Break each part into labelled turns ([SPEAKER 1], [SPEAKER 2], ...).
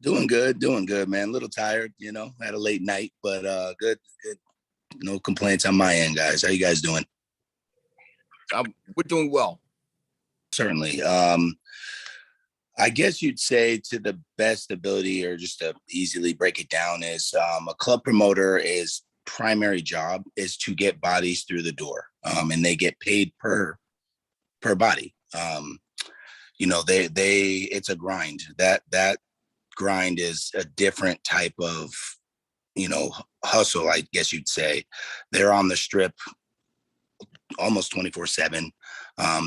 [SPEAKER 1] Doing good, man. A little tired, had a late night, but good, good. No complaints on my end, guys. How you guys doing?
[SPEAKER 2] We're doing well.
[SPEAKER 1] Certainly. I guess you'd say to the best ability, or just to easily break it down, is a club promoter is primary job is to get bodies through the door, and they get paid per body. They it's a grind. That grind is a different type of hustle, I guess you'd say. They're on the strip almost 24/7.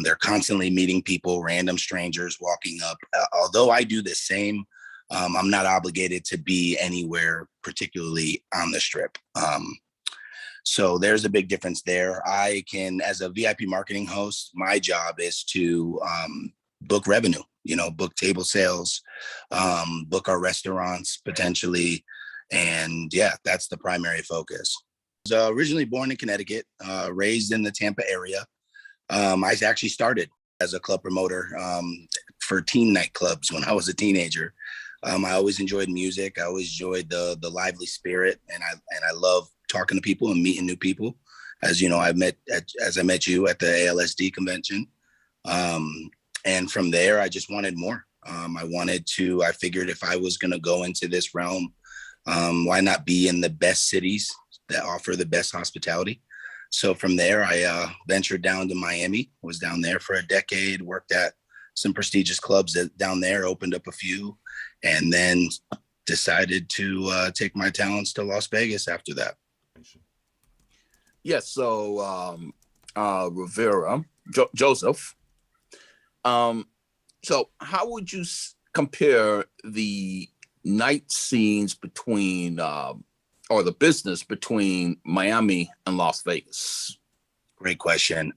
[SPEAKER 1] They're constantly meeting people, random strangers walking up. Although I do the same, I'm not obligated to be anywhere, particularly on the strip. So there's a big difference there. I can, as a VIP marketing host, my job is to book revenue, book table sales, book our restaurants potentially. And yeah, that's the primary focus. I was originally born in Connecticut, raised in the Tampa area. I actually started as a club promoter for teen nightclubs when I was a teenager. I always enjoyed music. I always enjoyed the lively spirit, and I love talking to people and meeting new people. As you know, I met you at the ALSD convention, and from there I just wanted more. I figured if I was going to go into this realm, why not be in the best cities that offer the best hospitality? So from there, I ventured down to Miami, was down there for a decade, worked at some prestigious clubs down there, opened up a few, and then decided to take my talents to Las Vegas after that.
[SPEAKER 2] Yes. So Rivera, Joeseph. So how would you compare the night scenes between or the business between Miami and Las Vegas?
[SPEAKER 1] Great question.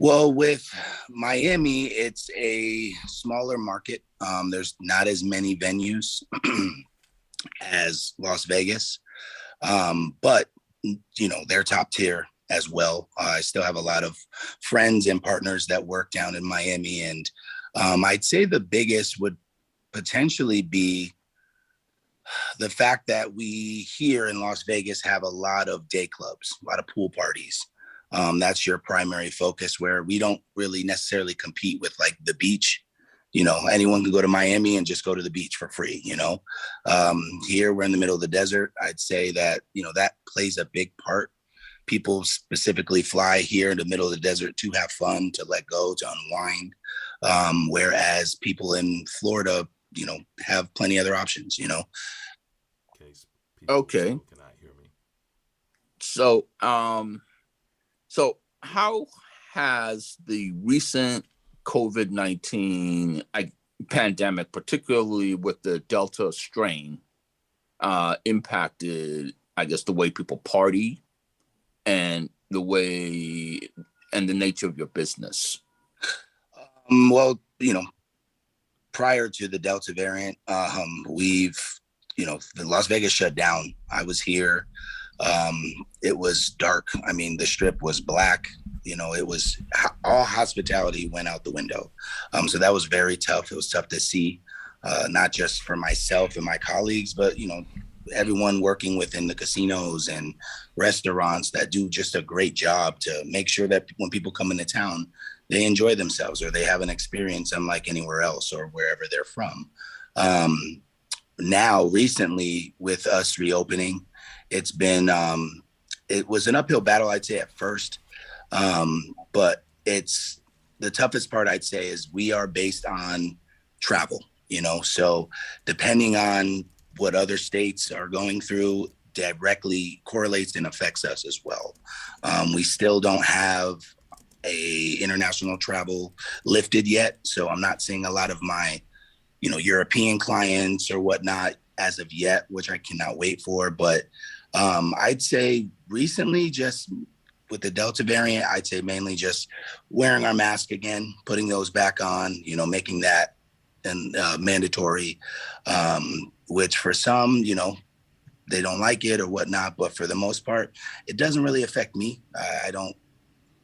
[SPEAKER 1] Well, with Miami, it's a smaller market. There's not as many venues as Las Vegas, but they're top tier as well. I still have a lot of friends and partners that work down in Miami, and I'd say the biggest would potentially be the fact that we here in Las Vegas have a lot of day clubs, a lot of pool parties. That's your primary focus, where we don't really necessarily compete with like the beach. Anyone can go to Miami and just go to the beach for free. Here we're in the middle of the desert. I'd say that, that plays a big part. People specifically fly here in the middle of the desert to have fun, to let go, to unwind. Whereas people in Florida, have plenty other options,
[SPEAKER 2] Okay.
[SPEAKER 3] Cannot hear me.
[SPEAKER 2] So, so how has the recent COVID-19 pandemic, particularly with the Delta strain, impacted, I guess, the way people party and the way and the nature of your business?
[SPEAKER 1] Well, prior to the Delta variant, the Las Vegas shut down. I was here. It was dark. I mean, the strip was black. It was all hospitality went out the window. So that was very tough. It was tough to see, not just for myself and my colleagues, but, everyone working within the casinos and restaurants that do just a great job to make sure that when people come into town, they enjoy themselves or they have an experience unlike anywhere else or wherever they're from. Now, recently, with us reopening, it's been, it was an uphill battle, I'd say, at first. But it's the toughest part, I'd say, is we are based on travel, so depending on what other states are going through directly correlates and affects us as well. We still don't have a international travel lifted yet. So I'm not seeing a lot of my, European clients or whatnot as of yet, which I cannot wait for. But I'd say recently, just with the Delta variant, I'd say mainly just wearing our mask again, putting those back on, making that mandatory, which for some, they don't like it or whatnot. But for the most part, it doesn't really affect me. I don't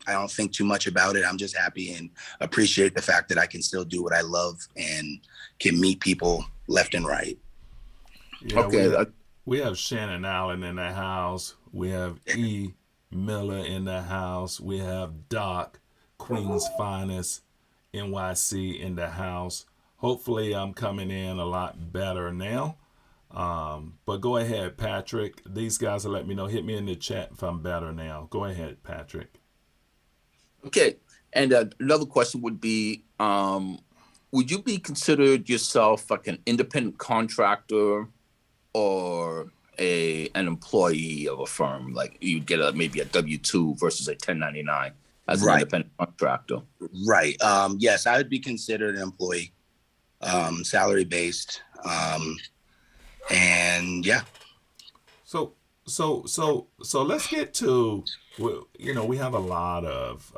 [SPEAKER 1] I don't think too much about it. I'm just happy and appreciate the fact that I can still do what I love and can meet people left and right.
[SPEAKER 3] Yeah,
[SPEAKER 2] Okay.
[SPEAKER 3] we have Shannon Allen in the house. We have E. Miller in the house. We have Doc, Queen's Finest, NYC in the house. Hopefully, I'm coming in a lot better now. But go ahead, Patrick. These guys will let me know. Hit me in the chat if I'm better now. Go ahead, Patrick.
[SPEAKER 2] Okay. And another question would be, would you be considered yourself like an independent contractor or an employee of a firm? Like you'd get maybe a W-2 versus a 1099 as an
[SPEAKER 1] Right.
[SPEAKER 2] independent contractor.
[SPEAKER 1] Right. Yes, I would be considered an employee, salary based. And yeah.
[SPEAKER 3] So let's get to, we have a lot of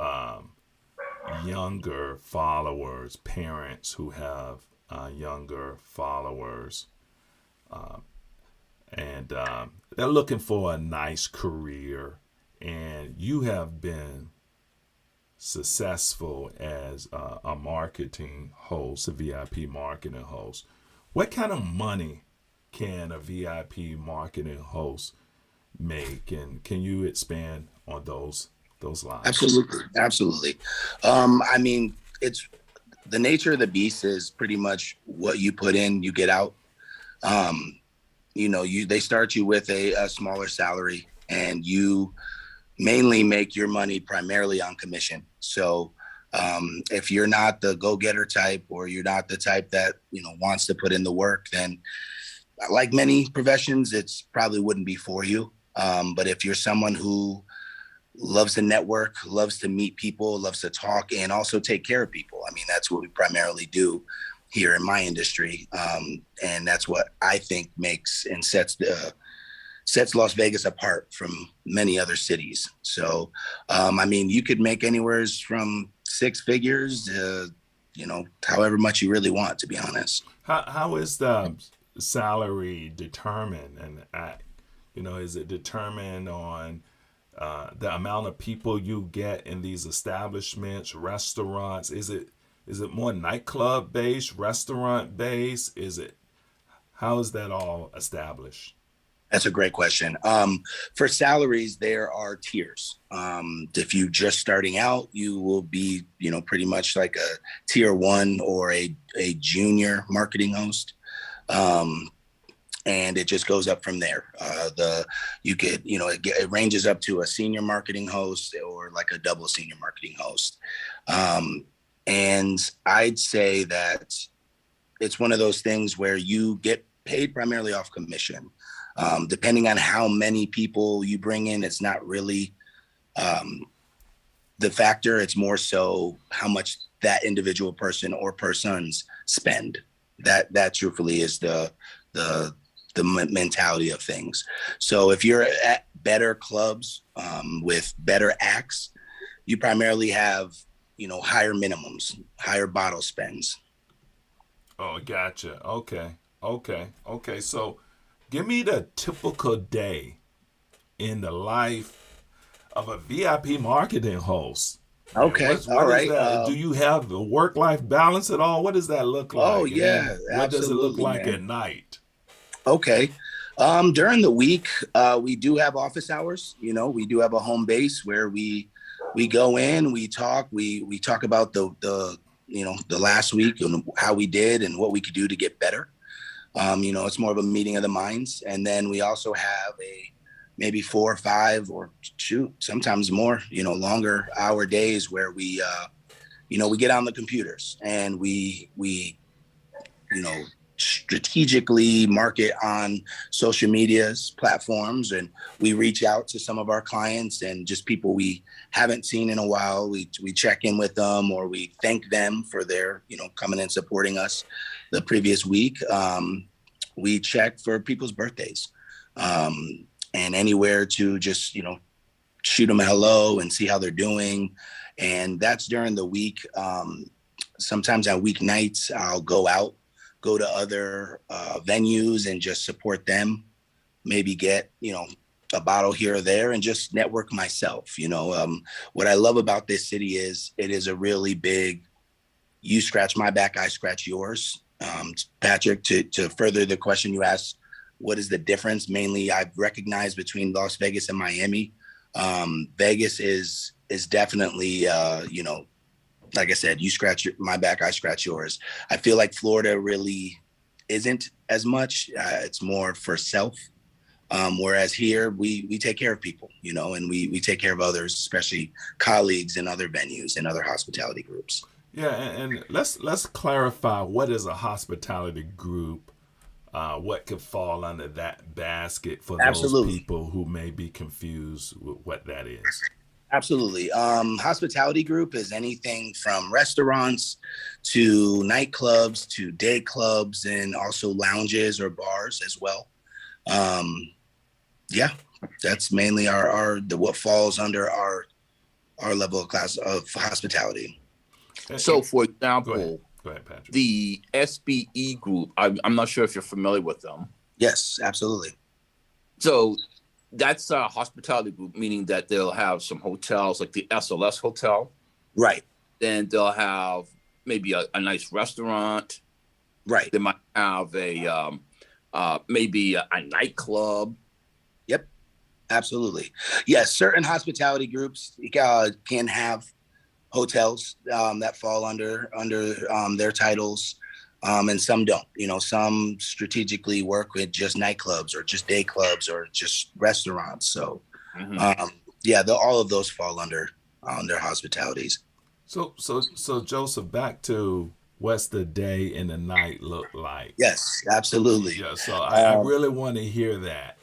[SPEAKER 3] younger followers, parents who have younger followers, and they're looking for a nice career, and you have been successful as a marketing host, a VIP marketing host. What kind of money can a VIP marketing host make, and can you expand on those lines?
[SPEAKER 1] Absolutely. I mean, it's the nature of the beast is pretty much what you put in, you get out. They start you with a smaller salary, and you mainly make your money primarily on commission. So if you're not the go-getter type, or you're not the type that wants to put in the work, then like many professions, it's probably wouldn't be for you. But if you're someone who loves to network, loves to meet people, loves to talk, and also take care of people, I mean, that's what we primarily do here in my industry. And that's what I think makes and sets Las Vegas apart from many other cities. So, I mean, you could make anywhere from six figures to, however much you really want, to be honest.
[SPEAKER 3] How is the salary determined? And is it determined on the amount of people you get in these establishments, restaurants? Is it more nightclub based, restaurant based? How is that all established?
[SPEAKER 1] That's a great question. For salaries, there are tiers. If you're just starting out, you will be, pretty much like a tier 1 or a junior marketing host. And it just goes up from there. It ranges up to a senior marketing host or like a double senior marketing host. And I'd say that it's one of those things where you get paid primarily off commission. Depending on how many people you bring in, it's not really the factor. It's more so how much that individual person or persons spend. That truthfully is the mentality of things. So if you're at better clubs with better acts, you primarily have, higher minimums, higher bottle spends.
[SPEAKER 3] Oh, gotcha. Okay. So give me the typical day in the life of a VIP marketing host.
[SPEAKER 1] Okay.
[SPEAKER 3] All right. Do you have a work-life balance at all? What does that look like?
[SPEAKER 1] Oh, yeah.
[SPEAKER 3] What does it look like,
[SPEAKER 1] man,
[SPEAKER 3] at night?
[SPEAKER 1] Okay. During the week, we do have office hours. We do have a home base where we go in, we talk about the last week and how we did and what we could do to get better. It's more of a meeting of the minds. And then we also have maybe 4 or 5 or sometimes more, longer hour days where we get on the computers and we strategically market on social media's platforms, and we reach out to some of our clients and just people we haven't seen in a while. We check in with them, or we thank them for their coming and supporting us the previous week. We check for people's birthdays, and anywhere to just shoot them a hello and see how they're doing. And that's during the week. Sometimes on weeknights I'll go to other venues and just support them, maybe get a bottle here or there and just network myself. What I love about this city is it is a really big, you scratch my back, I scratch yours. Patrick, to further the question you asked, what is the difference? Mainly, I've recognized between Las Vegas and Miami. Vegas is definitely, like I said, you scratch my back, I scratch yours. I feel like Florida really isn't as much. It's more for self. Whereas here we take care of people, and we take care of others, especially colleagues in other venues and other hospitality groups.
[SPEAKER 3] Yeah, and let's clarify what is a hospitality group. What could fall under that basket for those
[SPEAKER 1] Absolutely.
[SPEAKER 3] people who may be confused with what that is?
[SPEAKER 1] Absolutely. Hospitality group is anything from restaurants to nightclubs to day clubs and also lounges or bars as well. Yeah, that's mainly what falls under our level of class of hospitality.
[SPEAKER 2] So, for
[SPEAKER 3] Go
[SPEAKER 2] example,
[SPEAKER 3] ahead, Patrick.
[SPEAKER 2] the SBE group, I'm not sure if you're familiar with them.
[SPEAKER 1] Yes, absolutely.
[SPEAKER 2] So that's a hospitality group, meaning that they'll have some hotels like the SLS Hotel.
[SPEAKER 1] Right.
[SPEAKER 2] Then they'll have maybe a nice restaurant.
[SPEAKER 1] Right.
[SPEAKER 2] They might have maybe a nightclub.
[SPEAKER 1] Yep. Absolutely. Yes, certain hospitality groups can have hotels that fall under their titles, and some don't. Some strategically work with just nightclubs or just day clubs or just restaurants. So, all of those fall under hospitalities.
[SPEAKER 3] So Joseph, back to what's the day and the night look like?
[SPEAKER 1] Yes, absolutely.
[SPEAKER 3] Yeah. So I really want to hear that.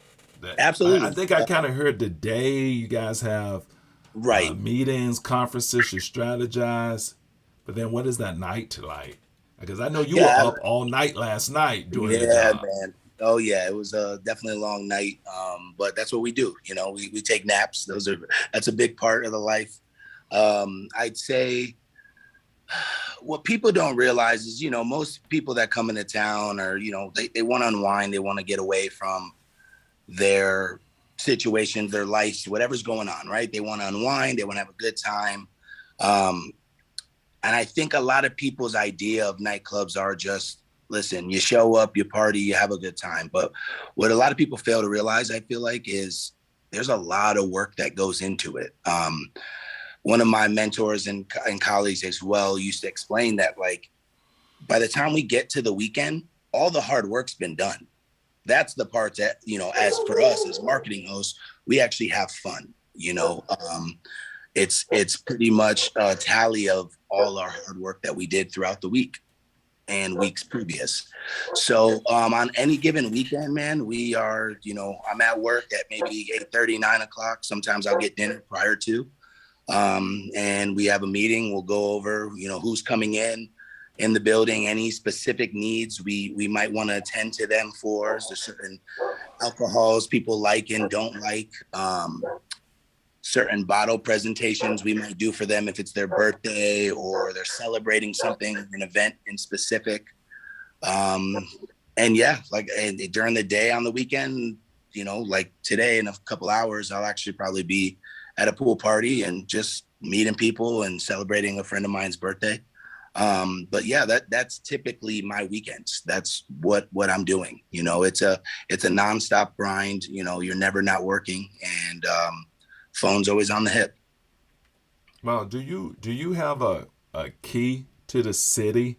[SPEAKER 1] Absolutely.
[SPEAKER 3] I think I kind of heard the day you guys have
[SPEAKER 1] right
[SPEAKER 3] meetings, conferences, you strategize, but then what is that night like? Because I know you were up all night last night doing the job.
[SPEAKER 1] Man. Oh yeah, it was definitely a long night, but that's what we do. We take naps. That's a big part of the life. I'd say what people don't realize is, most people that come into town are, they want to unwind, they want to get away from their situations, their lives, whatever's going on, right? They want to unwind, they want to have a good time. And I think a lot of people's idea of nightclubs are just, listen, you show up, you party, you have a good time. But what a lot of people fail to realize, I feel like, is there's a lot of work that goes into it. One of my mentors and colleagues as well used to explain that, like, by the time we get to the weekend, all the hard work's been done. That's the part that, as for us as marketing hosts, we actually have fun. It's pretty much a tally of all our hard work that we did throughout the week and weeks previous. So on any given weekend, man, we are, I'm at work at maybe 8:30, 9 o'clock. Sometimes I'll get dinner prior to, and we have a meeting. We'll go over, who's coming in the building, any specific needs we might want to attend to them for. There's certain alcohols people like and don't like, certain bottle presentations we might do for them if it's their birthday or they're celebrating something, an event in specific. And during the day on the weekend, like today in a couple hours, I'll actually probably be at a pool party and just meeting people and celebrating a friend of mine's birthday. But yeah, that's typically my weekends. That's what I'm doing. It's a nonstop grind. You're never not working, and phone's always on the hip.
[SPEAKER 3] Well, do you have a key to the city?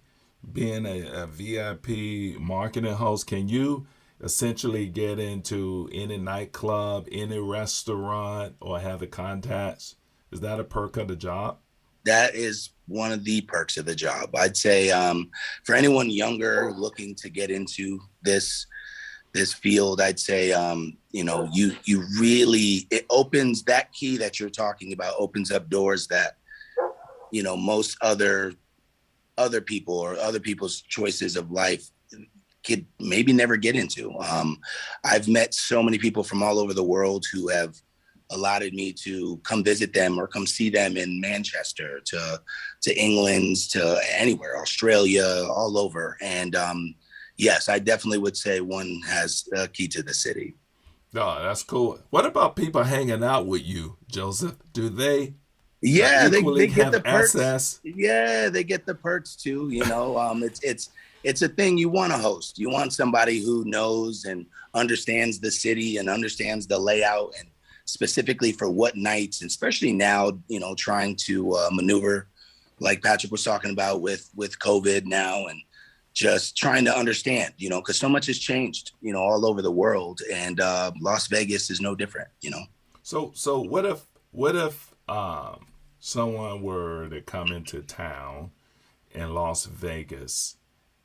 [SPEAKER 3] Being a VIP marketing host, can you essentially get into any nightclub, any restaurant, or have the contacts? Is that a perk of the job?
[SPEAKER 1] That is one of the perks of the job. I'd say for anyone younger looking to get into this field, I'd say, you really, it opens, that key that you're talking about opens up doors that, most other people or other people's choices of life could maybe never get into. I've met so many people from all over the world who have allotted me to come visit them or come see them in Manchester, to England, to anywhere, Australia, all over. And yes, I definitely would say one has a key to the city.
[SPEAKER 3] No, that's cool. What about people hanging out with you, Joseph? Do they
[SPEAKER 1] Yeah,
[SPEAKER 3] equally
[SPEAKER 1] they get
[SPEAKER 3] have
[SPEAKER 1] the perks.
[SPEAKER 3] access?
[SPEAKER 1] Yeah, they get the perks too. It's a thing you want to host. You want somebody who knows and understands the city and understands the layout and specifically for what nights, and especially now, trying to maneuver like Patrick was talking about with COVID now, and just trying to understand, because so much has changed, all over the world, and Las Vegas is no different.
[SPEAKER 3] So what if someone were to come into town in Las Vegas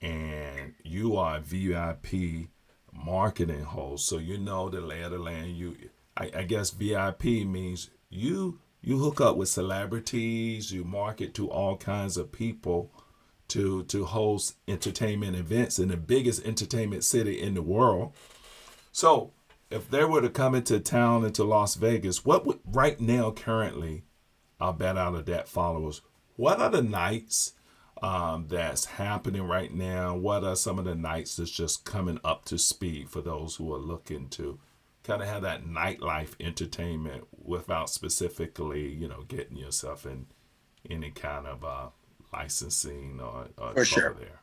[SPEAKER 3] and you are a VIP marketing host, so you know the lay of the land. I guess VIP means you hook up with celebrities, you market to all kinds of people to host entertainment events in the biggest entertainment city in the world. So if they were to come into town into Las Vegas, what would right now currently, I'll bet out of that followers, what are the nights that's happening right now? What are some of the nights that's just coming up to speed for those who are looking to kind of have that nightlife entertainment without specifically, getting yourself in any kind of licensing or
[SPEAKER 1] For
[SPEAKER 3] trouble
[SPEAKER 1] sure.
[SPEAKER 3] there?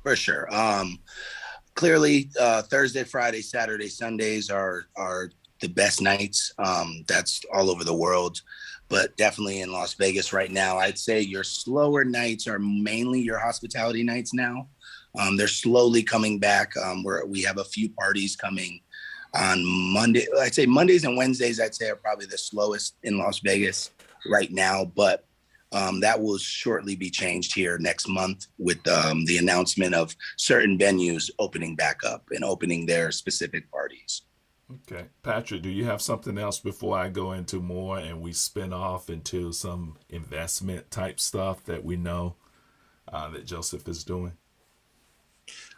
[SPEAKER 1] For sure. Clearly, Thursday, Friday, Saturday, Sundays are the best nights. That's all over the world, but definitely in Las Vegas right now. I'd say your slower nights are mainly your hospitality nights now. They're slowly coming back. Where we have a few parties coming on Monday. I'd say Mondays and Wednesdays, I'd say, are probably the slowest in Las Vegas right now, but that will shortly be changed here next month with the announcement of certain venues opening back up and opening their specific parties.
[SPEAKER 3] Okay. Patrick, do you have something else before I go into more and we spin off into some investment type stuff that we know that Joseph is doing?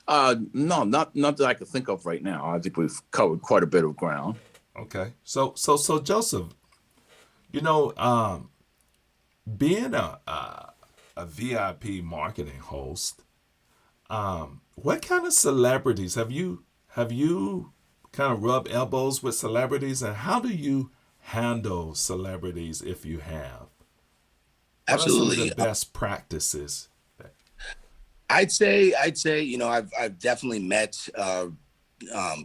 [SPEAKER 2] No, not that I can think of right now. I think we've covered quite a bit of ground.
[SPEAKER 3] Okay. So Joseph, you know, being a VIP marketing host, what kind of celebrities have you kind of rubbed elbows with celebrities, and how do you handle celebrities if you have? What are some of the
[SPEAKER 1] Absolutely.
[SPEAKER 3] best practices?
[SPEAKER 1] I'd say, I've definitely met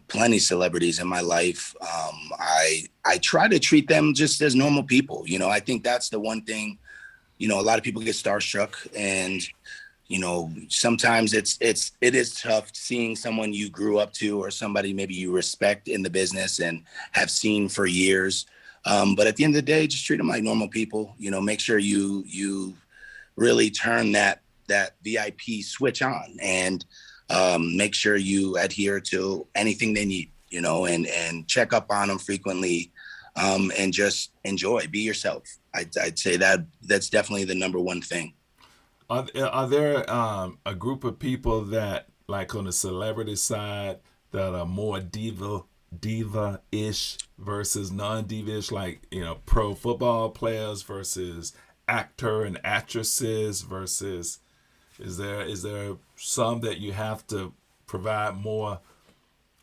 [SPEAKER 1] plenty of celebrities in my life. I try to treat them just as normal people. I think that's the one thing. A lot of people get starstruck, and sometimes it is tough seeing someone you grew up to or somebody maybe you respect in the business and have seen for years. But at the end of the day, just treat them like normal people. Make sure you really turn that VIP switch on, and make sure you adhere to anything they need. And check up on them frequently, and just enjoy, be yourself. I'd say that's definitely the number one thing.
[SPEAKER 3] Are there a group of people that, like on the celebrity side, that are more diva ish versus non diva ish, like pro football players versus actor and actresses versus is there some that you have to provide more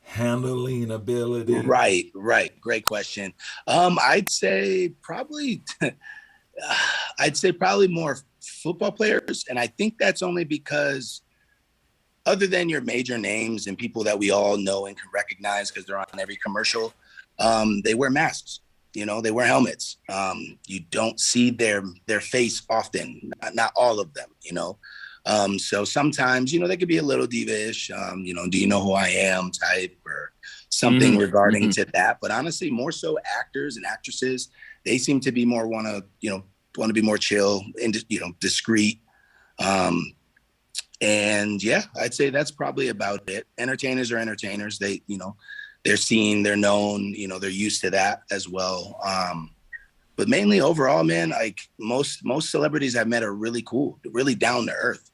[SPEAKER 3] handling ability?
[SPEAKER 1] Right. Great question. I'd say probably I'd say probably more football players. And I think that's only because, other than your major names and people that we all know and can recognize because they're on every commercial, they wear masks. They wear helmets. You don't see their face often, not all of them. So sometimes, they could be a little divish, do you know who I am type, or something regarding
[SPEAKER 2] Hmm.
[SPEAKER 1] to that. But honestly, more so actors and actresses, they seem to be more want to be more chill and, discreet. Um, and yeah, I'd say that's probably about it. Entertainers are entertainers. They're seen, they're known, they're used to that as well. But mainly overall, man, like most celebrities I've met are really cool, really down to earth,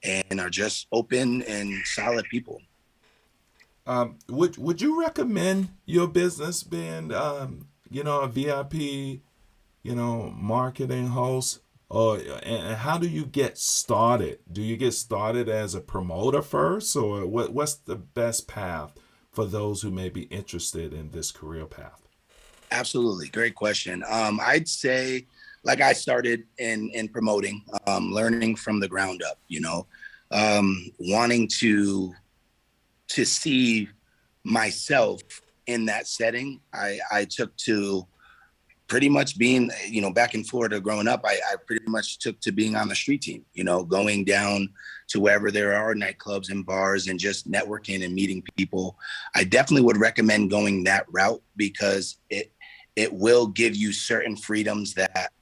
[SPEAKER 1] and are just open and solid people.
[SPEAKER 3] Would you recommend your business being a VIP marketing host, or and how do you get started? Do you get started as a promoter first, or what's the best path for those who may be interested in this career path?
[SPEAKER 1] Absolutely. Great question. I'd say, like I started in promoting, learning from the ground up, wanting to see myself in that setting. I took to pretty much being, back in Florida growing up, I pretty much took to being on the street team, going down to wherever there are nightclubs and bars and just networking and meeting people. I definitely would recommend going that route because it will give you certain freedoms that,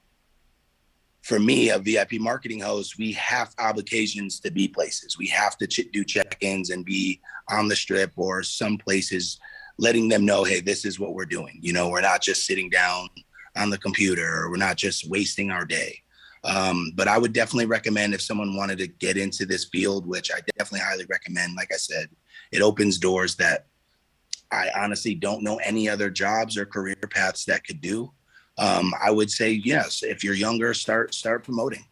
[SPEAKER 1] for me, a VIP marketing host, we have obligations to be places. We have to do check-ins and be on the strip or some places, letting them know, hey, this is what we're doing. We're not just sitting down on the computer, or we're not just wasting our day. But I would definitely recommend, if someone wanted to get into this field, which I definitely highly recommend, like I said, it opens doors that I honestly don't know any other jobs or career paths that could do. I would say, yes, if you're younger, start promoting,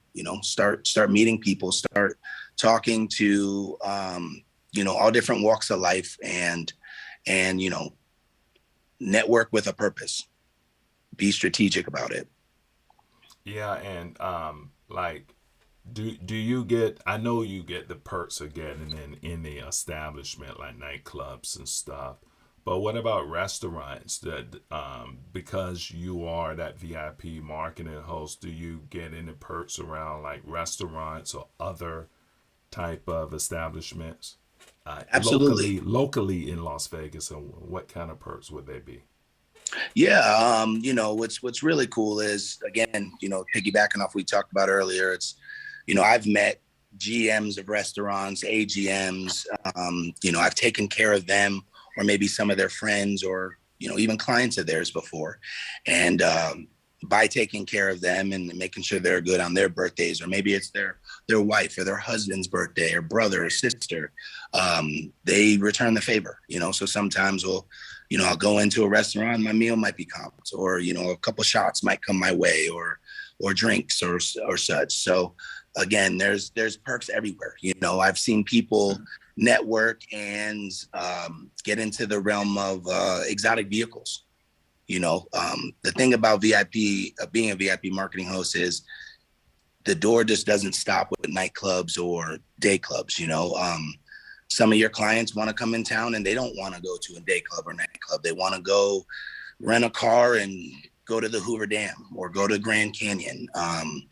[SPEAKER 1] start meeting people, start talking to, all different walks of life, and network with a purpose. Be strategic about it.
[SPEAKER 3] Yeah, and like, do you get? I know you get the perks of getting in the establishment like nightclubs and stuff. But what about restaurants? That because you are that VIP marketing host, do you get any perks around like restaurants or other type of establishments?
[SPEAKER 1] Absolutely.
[SPEAKER 3] Locally in Las Vegas, and what kind of perks would they be?
[SPEAKER 1] Yeah. What's really cool is, again, piggybacking off what we talked about earlier, it's, I've met GMs of restaurants, AGMs, I've taken care of them or maybe some of their friends or, even clients of theirs before. And by taking care of them and making sure they're good on their birthdays, or maybe it's their wife or their husband's birthday or brother or sister, they return the favor, so sometimes I'll go into a restaurant, my meal might be comped, or, a couple shots might come my way, or drinks or such. So again, there's perks everywhere. I've seen people network and get into the realm of exotic vehicles. The thing about VIP, being a VIP marketing host, is the door just doesn't stop with nightclubs or day clubs. Some of your clients want to come in town and they don't want to go to a day club or nightclub. They want to go rent a car and go to the Hoover Dam or go to Grand Canyon, and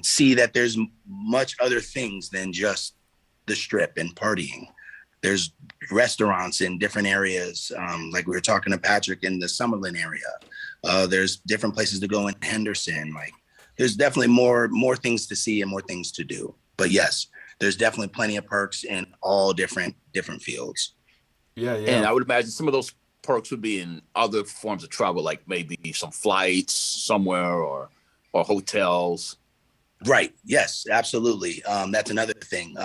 [SPEAKER 1] see that there's much other things than just the strip and partying. There's restaurants in different areas, like we were talking to Patrick in the Summerlin area. There's different places to go in Henderson. Like, there's definitely more things to see and more things to do. But yes, there's definitely plenty of perks in all different fields.
[SPEAKER 3] Yeah.
[SPEAKER 2] And I would imagine some of those perks would be in other forms of travel, like maybe some flights somewhere or hotels.
[SPEAKER 1] Right. Yes, absolutely. That's another thing.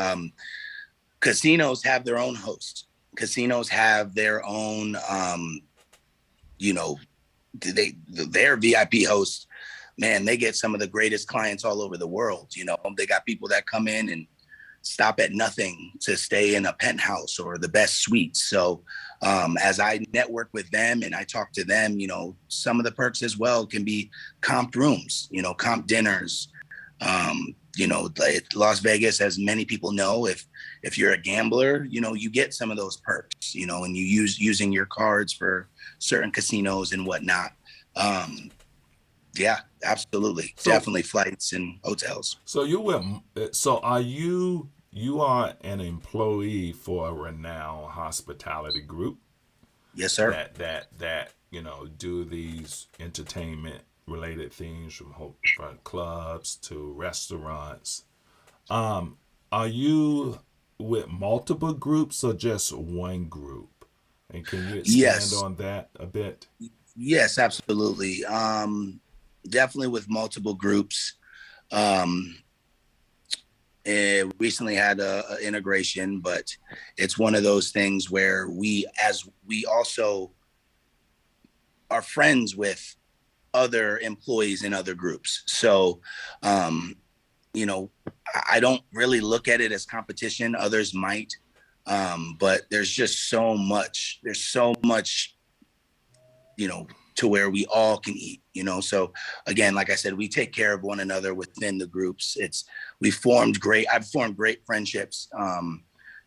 [SPEAKER 1] Casinos have their own hosts. Casinos have their own, their VIP hosts. Man, they get some of the greatest clients all over the world. They got people that come in and stop at nothing to stay in a penthouse or the best suites. So as I network with them and I talk to them, some of the perks as well can be comp rooms, comp dinners. Like Las Vegas, as many people know, if you're a gambler, you get some of those perks, and you using your cards for certain casinos and whatnot. Yeah, absolutely. So, definitely flights and hotels.
[SPEAKER 3] So are you are an employee for a renowned hospitality group?
[SPEAKER 1] Yes, sir.
[SPEAKER 3] That do these entertainment related things from clubs to restaurants. Are you with multiple groups or just one group? And can you expand on that a bit?
[SPEAKER 1] Yes, absolutely. Definitely with multiple groups. Recently had a integration, but it's one of those things where we also are friends with other employees in other groups. So, I don't really look at it as competition. Others might. But there's so much, to where we all can eat, So again, like I said, we take care of one another within the groups. I've formed great friendships.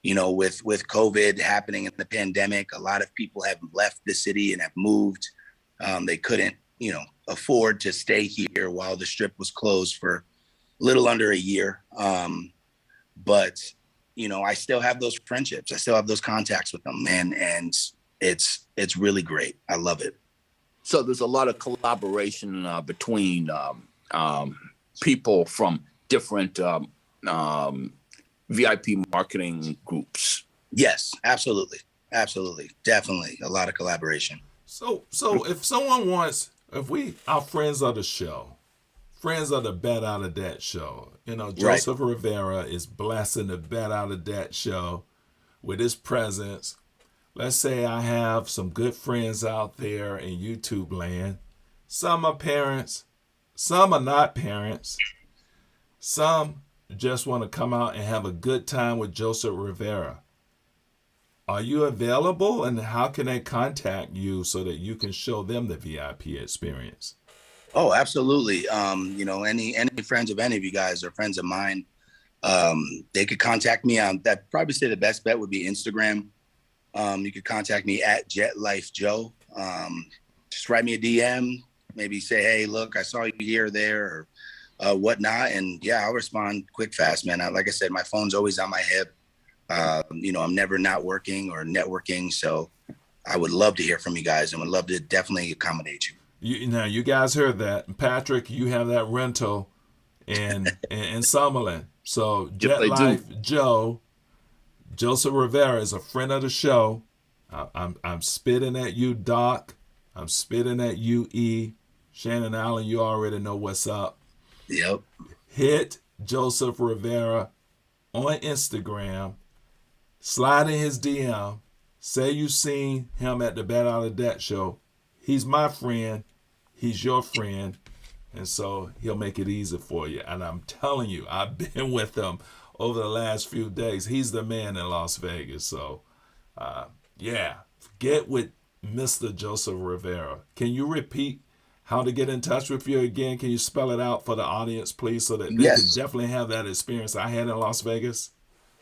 [SPEAKER 1] With COVID happening in the pandemic, a lot of people have left the city and have moved. They couldn't, afford to stay here while the strip was closed for a little under a year. But I still have those friendships. I still have those contacts with them, man. And it's really great. I love it.
[SPEAKER 2] So there's a lot of collaboration between people from different VIP marketing groups.
[SPEAKER 1] Yes, absolutely. Absolutely. Definitely a lot of collaboration.
[SPEAKER 3] So if someone our friends of the show, friends of the Bet Out of Debt show, Joeseph Rivera is blessing the Bet Out of Debt show with his presence. Let's say I have some good friends out there in YouTube land. Some are parents, some are not parents. Some just want to come out and have a good time with Joeseph Rivera. Are you available, and how can they contact you so that you can show them the VIP experience?
[SPEAKER 1] Oh, absolutely. Any friends of any of you guys are friends of mine. They could contact me on that. Probably say the best bet would be Instagram. You could contact me at JetLifeJoe. Just write me a DM, maybe say, hey, look, I saw you here or there, or whatnot. And yeah, I'll respond quick, fast, man. Like I said, my phone's always on my hip. I'm never not working or networking. So I would love to hear from you guys and would love to definitely accommodate you.
[SPEAKER 3] You guys heard that. Patrick, you have that rental in Summerlin. So Jet Life Joe, Joeseph Rivera is a friend of the show. I'm spitting at you, Doc. I'm spitting at you, E. Shannon Allen, you already know what's up.
[SPEAKER 1] Yep.
[SPEAKER 3] Hit Joeseph Rivera on Instagram. Slide in his DM. Say you seen him at the Bet Out of Debt show. He's my friend. He's your friend. And so he'll make it easy for you. And I'm telling you, I've been with him over the last few days. He's the man in Las Vegas. So, get with Mr. Joeseph Rivera. Can you repeat how to get in touch with you again? Can you spell it out for the audience, please, so that they can definitely have that experience I had in Las Vegas?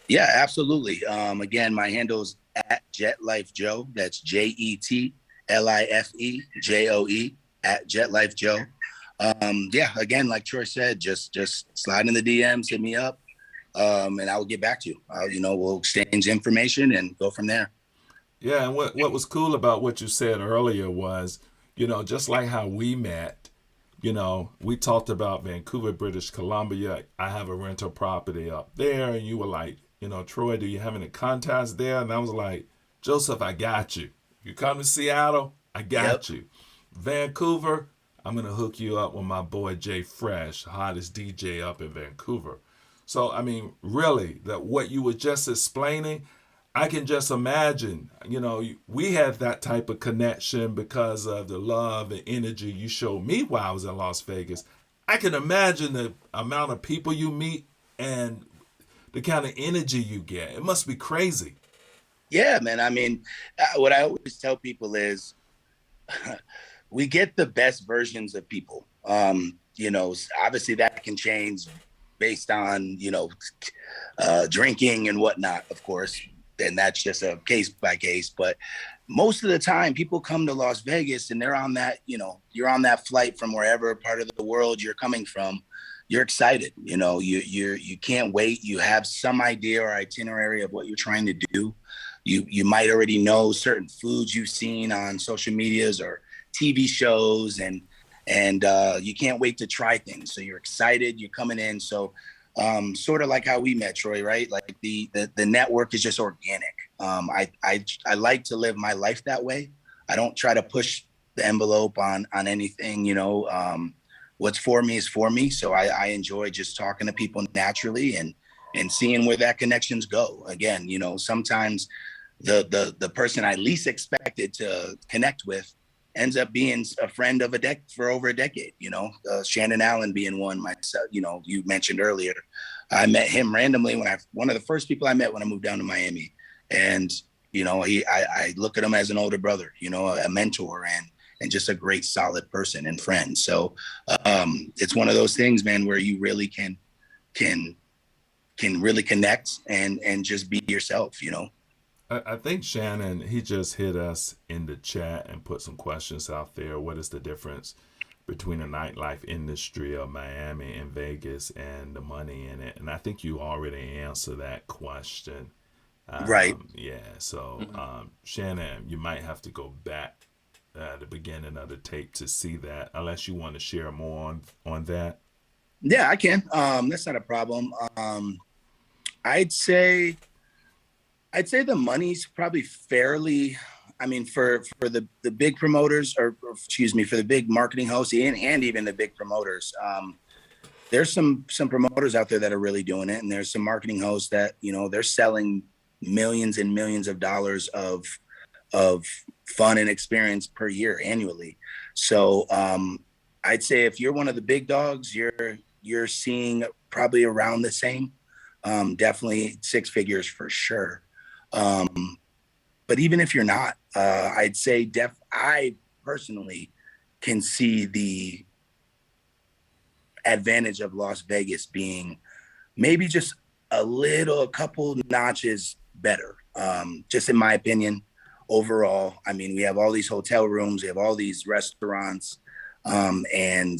[SPEAKER 1] Yeah, absolutely. Again, my handle is at JetLifeJoe. That's JetLifeJoe at JetLifeJoe. Again, like Troy said, just slide in the DMs, hit me up, and I will get back to you. We'll exchange information and go from there.
[SPEAKER 3] Yeah, and what was cool about what you said earlier was, just like how we met, we talked about Vancouver, British Columbia. I have a rental property up there, and you were like, Troy, do you have any contacts there? And I was like, Joeseph, I got you. You come to Seattle, I got you. Vancouver, I'm going to hook you up with my boy Jay Fresh, hottest DJ up in Vancouver. So, I mean, really, that what you were just explaining, I can just imagine, we had that type of connection because of the love and energy you showed me while I was in Las Vegas. I can imagine the amount of people you meet and the kind of energy you get. It must be crazy.
[SPEAKER 1] Yeah, man. I mean, what I always tell people is we get the best versions of people. Obviously that can change based on, drinking and whatnot, of course. And that's just a case by case. But most of the time people come to Las Vegas and they're on that, you're on that flight from wherever part of the world you're coming from. You're excited, you can't wait. You have some idea or itinerary of what you're trying to do. You might already know certain foods you've seen on social medias or TV shows, and you can't wait to try things. So you're excited, you're coming in. So sort of like how we met, Troy, right? Like the network is just organic. I like to live my life that way. I don't try to push the envelope on anything, what's for me is for me. So I enjoy just talking to people naturally and seeing where that connections go. Again, sometimes the person I least expected to connect with ends up being a friend of for over a decade, Shannon Allen being one, myself, you mentioned earlier. I met him randomly one of the first people I met when I moved down to Miami. And, you know, I look at him as an older brother, you know, a mentor and just a great, solid person and friend. So it's one of those things, man, where you really can really connect and just be yourself, you know?
[SPEAKER 3] I think Shannon, he just hit us in the chat and put some questions out there. What is the difference between the nightlife industry of Miami and Vegas and the money in it? And I think you already answered that question.
[SPEAKER 1] Right.
[SPEAKER 3] Yeah, so Shannon, you might have to go back at the beginning of the tape to see that, unless you want to share more on that.
[SPEAKER 1] Yeah, I can. That's not a problem. I'd say the money's probably fairly. I mean, for the big promoters, or excuse me, for the big marketing hosts and even the big promoters, there's some promoters out there that are really doing it, and there's some marketing hosts that, you know, they're selling millions and millions of dollars of fun and experience per year annually. So I'd say if you're one of the big dogs, you're seeing probably around the same. Definitely six figures for sure. But even if you're not, I'd say I personally can see the advantage of Las Vegas being maybe just a couple notches better. Just in my opinion, overall. I mean, we have all these hotel rooms, we have all these restaurants, and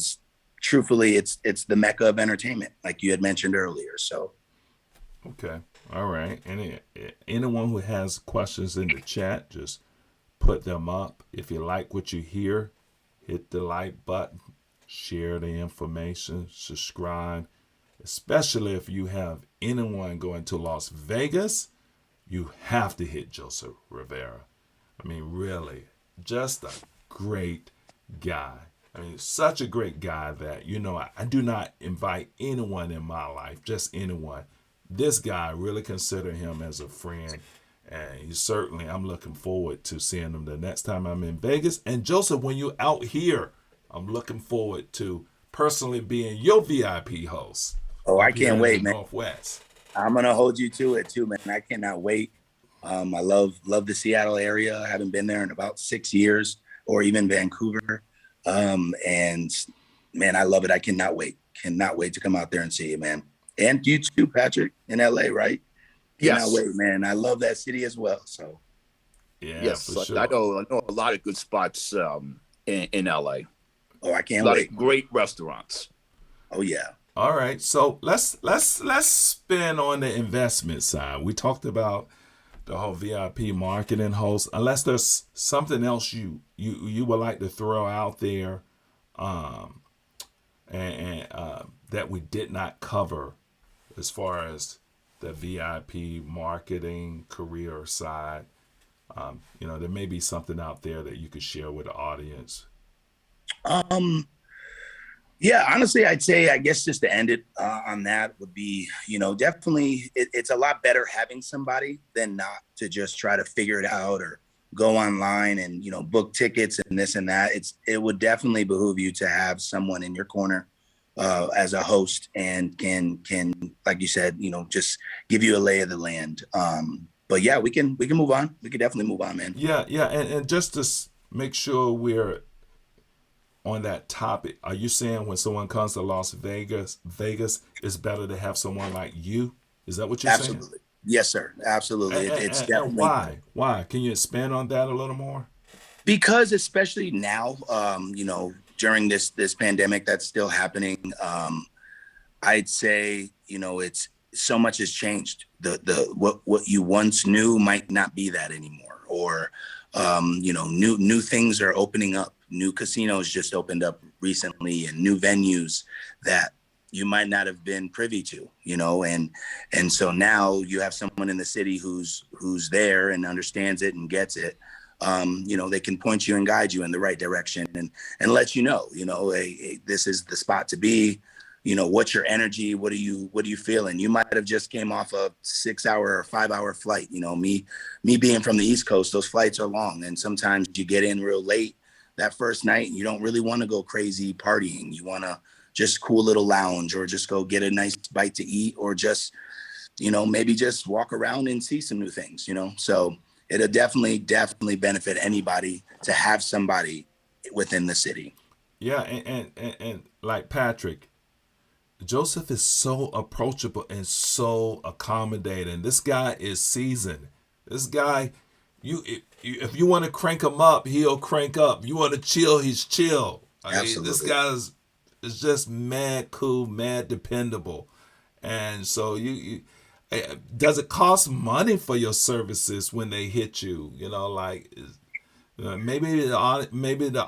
[SPEAKER 1] truthfully, it's the mecca of entertainment, like you had mentioned earlier. So,
[SPEAKER 3] Okay, all right. Anyone who has questions in the chat, just put them up. If you like what you hear, hit the like button, share the information, subscribe. Especially if you have anyone going to Las Vegas, you have to hit Joeseph Rivera. I mean, really, just a great guy. I mean, such a great guy that, you know, I do not invite anyone in my life, just anyone. This guy, I really consider him as a friend. And he certainly, I'm looking forward to seeing him the next time I'm in Vegas. And Joeseph, when you're out here, I'm looking forward to personally being your VIP host.
[SPEAKER 1] oh, I can't wait, man.
[SPEAKER 3] Northwest.
[SPEAKER 1] I'm gonna hold you to it too, man. I cannot wait. I love the Seattle area. I haven't been there in about 6 years, or even Vancouver. And man, I love it. I cannot wait. Cannot wait to come out there and see you, man. And you too, Patrick, in LA, right? Cannot
[SPEAKER 2] Yes.
[SPEAKER 1] wait, man. I love that city as well. So
[SPEAKER 3] Yeah,
[SPEAKER 2] Yes,
[SPEAKER 3] for sure.
[SPEAKER 2] I know a lot of good spots in LA.
[SPEAKER 1] oh, I
[SPEAKER 2] A
[SPEAKER 1] can't
[SPEAKER 2] lot
[SPEAKER 1] wait.
[SPEAKER 2] of great restaurants.
[SPEAKER 1] Oh yeah.
[SPEAKER 3] All right, so let's spin on the investment side. We talked about the whole VIP marketing host. Unless there's something else you would like to throw out there, and that we did not cover as far as the VIP marketing career side. You know, there may be something out there that you could share with the audience.
[SPEAKER 1] Yeah, honestly, I'd say, I guess just to end it on that would be, you know, definitely it's a lot better having somebody than not to just try to figure it out or go online and, you know, book tickets and this and that. It would definitely behoove you to have someone in your corner as a host and can, like you said, you know, just give you a lay of the land. But yeah, we can move on. We can definitely move on, man.
[SPEAKER 3] Yeah, and just to make sure we're on that topic, are you saying when someone comes to Las Vegas, it's better to have someone like you? Is that what you're saying?
[SPEAKER 1] Absolutely. Yes, sir. Absolutely. It's definitely.
[SPEAKER 3] And why? Why? Can you expand on that a little more?
[SPEAKER 1] Because especially now, you know, during this pandemic that's still happening, I'd say, you know, it's so much has changed. What you once knew might not be that anymore, or you know, new things are opening up. New casinos just opened up recently, and new venues that you might not have been privy to, you know, and so now you have someone in the city who's there and understands it and gets it. You know, they can point you and guide you in the right direction and let you know, hey, this is the spot to be. You know, what's your energy? What are you feeling? You might have just came off a 6 hour or 5 hour flight. You know, me being from the East Coast, those flights are long, and sometimes you get in real late that first night and you don't really want to go crazy partying. You want to just cool little lounge, or just go get a nice bite to eat, or just maybe just walk around and see some new things. So it'll definitely benefit anybody to have somebody within the city.
[SPEAKER 3] Yeah, and like Patrick, Joeseph is so approachable and so accommodating. This guy is seasoned. This guy, if you want to crank him up, he'll crank up. You want to chill, he's chill. I mean, this
[SPEAKER 1] Absolutely.
[SPEAKER 3] guy's is just mad cool, mad dependable. And so does it cost money for your services when they hit you? Like maybe the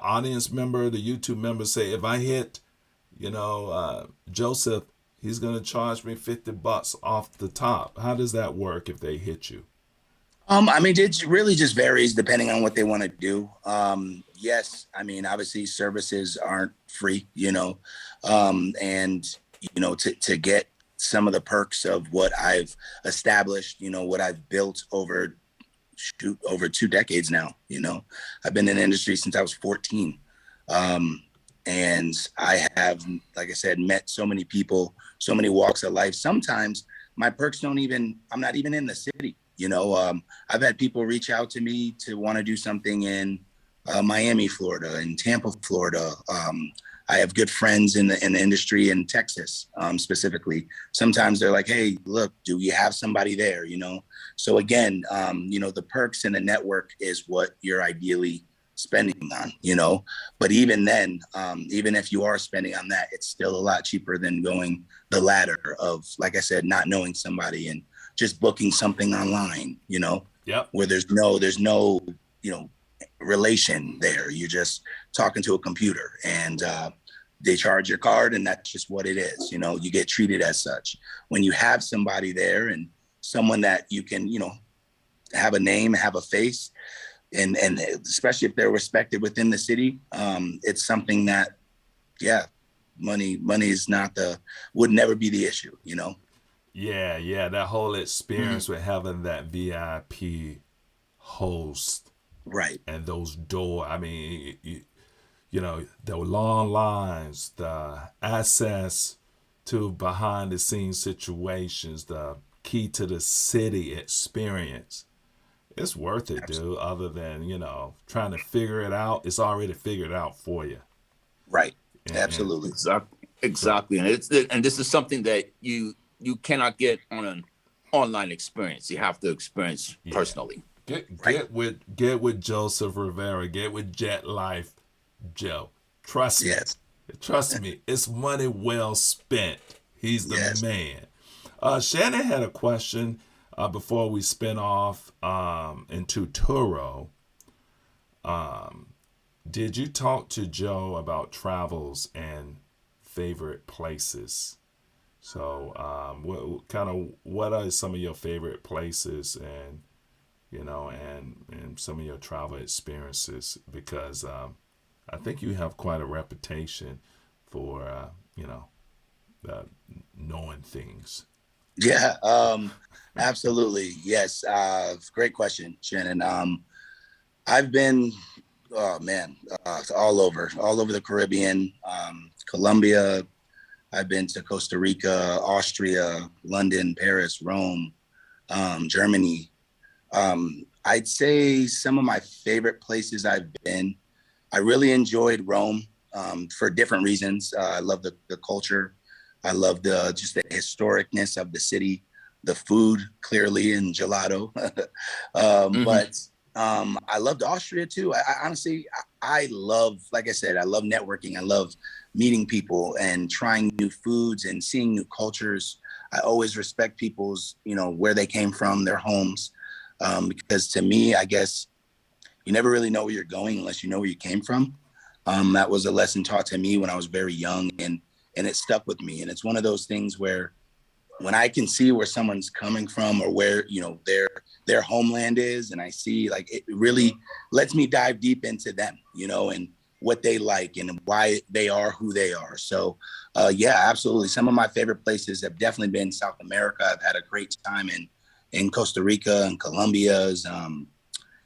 [SPEAKER 3] audience member, the YouTube member say, if I hit, Joeseph, he's gonna charge me $50 off the top. How does that work if they hit you?
[SPEAKER 1] I mean, it really just varies depending on what they want to do. Yes, I mean, obviously services aren't free. And to get some of the perks of what I've established, what I've built over 2 decades now. I've been in the industry since I was 14. And I have, like I said, met so many people, so many walks of life. Sometimes my perks I'm not even in the city. I've had people reach out to me to want to do something in Miami, Florida, and Tampa, Florida. I have good friends in the industry in Texas, specifically. Sometimes they're like, "Hey, look, do we have somebody there?" So again, the perks and the network is what you're ideally spending on. But even then, even if you are spending on that, it's still a lot cheaper than going the ladder of, like I said, not knowing somebody and just booking something online.
[SPEAKER 3] Yep.
[SPEAKER 1] Where there's no relation there. You're just talking to a computer, and they charge your card, and that's just what it is. You get treated as such. When you have somebody there and someone that you can, have a name, have a face, and especially if they're respected within the city, it's something that, yeah, money is would never be the issue.
[SPEAKER 3] Yeah, that whole experience with having that VIP host
[SPEAKER 1] Right.
[SPEAKER 3] and those I mean, the long lines, the access to behind the scenes situations, the key to the city experience. It's worth it, dude. Other than, trying to figure it out, it's already figured out for you.
[SPEAKER 1] Right.
[SPEAKER 3] And
[SPEAKER 1] Absolutely.
[SPEAKER 2] Exactly. And this is something that you cannot on an online experience. You have to experience personally.
[SPEAKER 3] Get with Joeseph Rivera. Get with Jet Life, Joe. Trust me.
[SPEAKER 1] Yes.
[SPEAKER 3] Trust me. It's money well spent. He's the man. Shannon had a question before we spin off into Turo. Did you talk to Joe about travels and favorite places? So, what are some of your favorite places, and and some of your travel experiences? Because I think you have quite a reputation for knowing things.
[SPEAKER 1] Yeah. Absolutely. Yes. Great question, Shannon. I've been, oh man, all over the Caribbean, Colombia. I've been to Costa Rica, Austria, London, Paris, Rome, Germany. I'd say some of my favorite places I've been. I really enjoyed Rome for different reasons. I love the culture. I love just the historicness of the city, the food, clearly, and gelato. But I loved Austria too. I honestly, I love, like I said, I love networking. I love meeting people and trying new foods and seeing new cultures. I always respect people's, where they came from, their homes. Because to me, I guess you never really know where you're going unless you know where you came from. That was a lesson taught to me when I was very young, and it stuck with me. And it's one of those things where when I can see where someone's coming from, or where, their homeland is, and I see, like, it really lets me dive deep into them, and what they like and why they are who they are. So yeah, absolutely. Some of my favorite places have definitely been South America. I've had a great time in Costa Rica and Colombia's,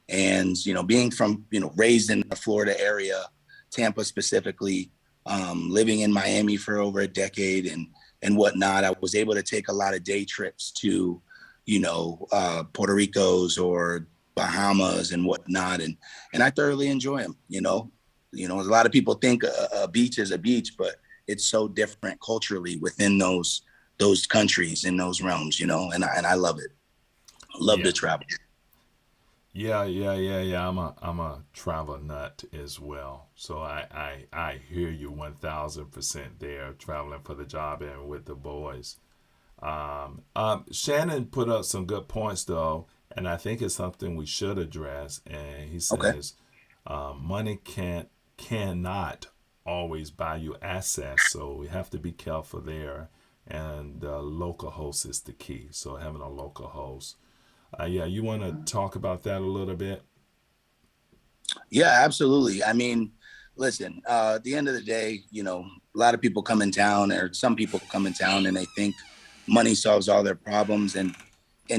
[SPEAKER 1] and being from, raised in the Florida area, Tampa specifically, living in Miami for over a decade and whatnot. I was able to take a lot of day trips to, Puerto Rico's or Bahamas and whatnot, and I thoroughly enjoy them. A lot of people think a beach is a beach, but it's so different culturally within those countries in those realms, and I love it. Love
[SPEAKER 3] Yeah.
[SPEAKER 1] to travel.
[SPEAKER 3] Yeah. I'm a travel nut as well. So I hear you 1,000% there, traveling for the job and with the boys. Shannon put up some good points though, and I think it's something we should address. And he
[SPEAKER 1] Okay.
[SPEAKER 3] says, money cannot always buy you access, so we have to be careful there. And the local host is the key. So having a local host. Yeah, you want to talk about that a little bit?
[SPEAKER 1] Yeah, absolutely. I mean, listen, at the end of the day, a lot of people come in town, or some people come in town and they think money solves all their problems. And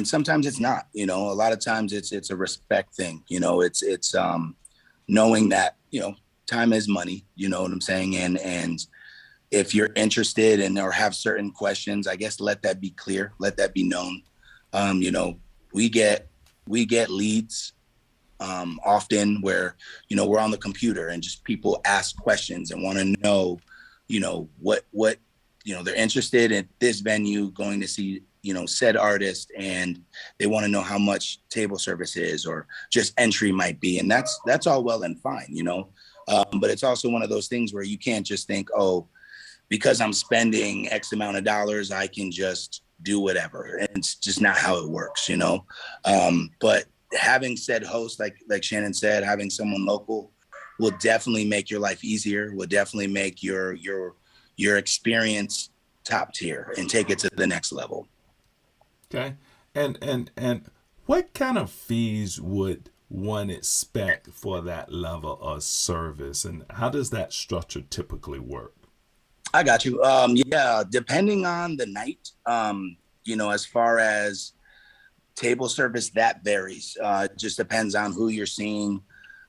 [SPEAKER 1] sometimes it's not, a lot of times it's a respect thing. It's knowing that, time is money, you know what I'm saying? And if you're interested and or have certain questions, I guess let that be clear, let that be known. Um, you know, we get leads often where we're on the computer and just people ask questions and want to know what they're interested in this venue going to see said artist, and they want to know how much table service is or just entry might be, and that's all well and fine, but it's also one of those things where you can't just think, oh, because I'm spending X amount of dollars I can just do whatever, and it's just not how it works. But having said host, like Shannon said, having someone local will definitely make your life easier, will definitely make your experience top tier and take it to the next level.
[SPEAKER 3] Okay. And what kind of fees would one expect for that level of service, and how does that structure typically work?
[SPEAKER 1] I got you. Yeah, depending on the night, as far as table service, that varies. It just depends on who you're seeing,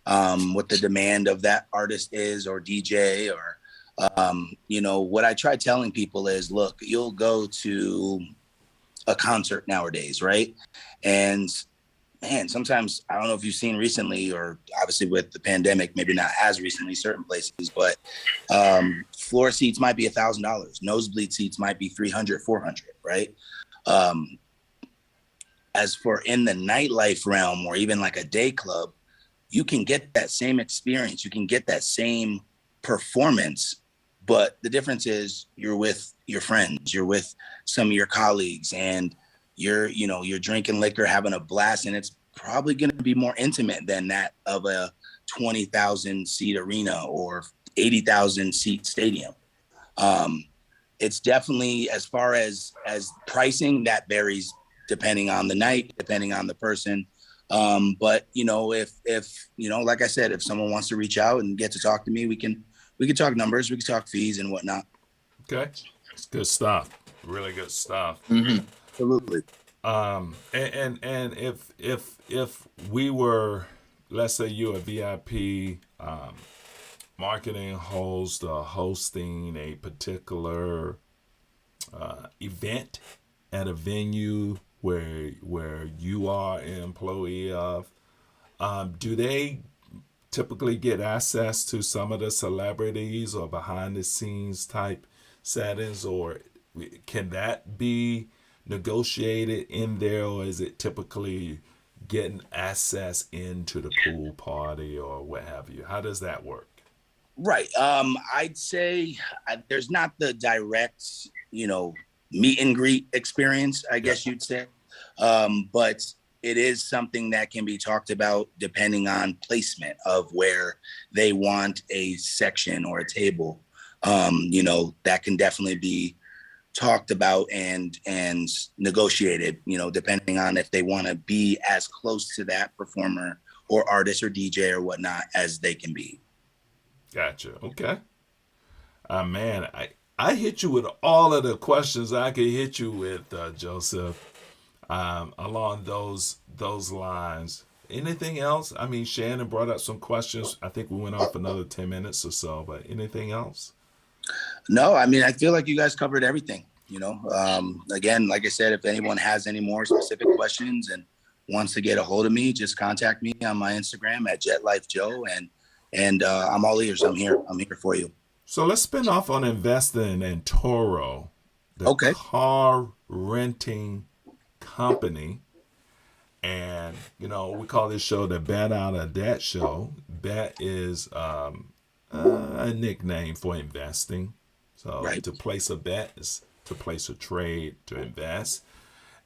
[SPEAKER 1] what the demand of that artist is or DJ or, what I try telling people is, look, you'll go to a concert nowadays, right? And man, sometimes I don't know if you've seen recently, or obviously with the pandemic, maybe not as recently, certain places, but floor seats might be $1,000. Nosebleed seats might be 300, 400, right? Um, as for in the nightlife realm or even like a day club, you can get that same experience. You can get that same performance, but the difference is you're with your friends, you're with some of your colleagues, and you're drinking liquor, having a blast, and it's probably going to be more intimate than that of a 20,000 seat arena or 80,000 seat stadium. Um, it's definitely, as far as pricing, that varies depending on the night, depending on the person. But if like I said, if someone wants to reach out and get to talk to me, we can talk numbers, we can talk fees and whatnot.
[SPEAKER 3] Okay. It's good stuff. Really good stuff.
[SPEAKER 2] Mm-hmm.
[SPEAKER 1] Absolutely.
[SPEAKER 3] And if we were, let's say you're a VIP marketing host or hosting a particular event at a venue where you are an employee of, do they typically get access to some of the celebrities or behind the scenes type settings, or can that be negotiated in there, or is it typically getting access into the pool party or what have you? How does that work?
[SPEAKER 1] Right. I'd say there's not the direct, meet and greet experience, I
[SPEAKER 3] Yeah.
[SPEAKER 1] guess you'd say. But it is something that can be talked about depending on placement of where they want a section or a table. That can definitely be talked about and negotiated, depending on if they want to be as close to that performer or artist or DJ or whatnot as they can be.
[SPEAKER 3] Gotcha. Okay. Man, I hit you with all of the questions I could hit you with, Joseph. Along those lines. Anything else? I mean, Shannon brought up some questions. I think we went on for another 10 minutes or so, but anything else?
[SPEAKER 1] No, I mean, I feel like you guys covered everything, again, like I said, if anyone has any more specific questions and wants to get a hold of me, just contact me on my Instagram at JetLifeJoe, and I'm all ears. I'm here for you.
[SPEAKER 3] So let's spin off on investing in Turo, the
[SPEAKER 1] Okay.
[SPEAKER 3] car renting company. And, we call this show the Bet Out of Debt Show. Bet is a nickname for investing. So
[SPEAKER 1] Right.
[SPEAKER 3] to place a bet is to place a trade, to invest.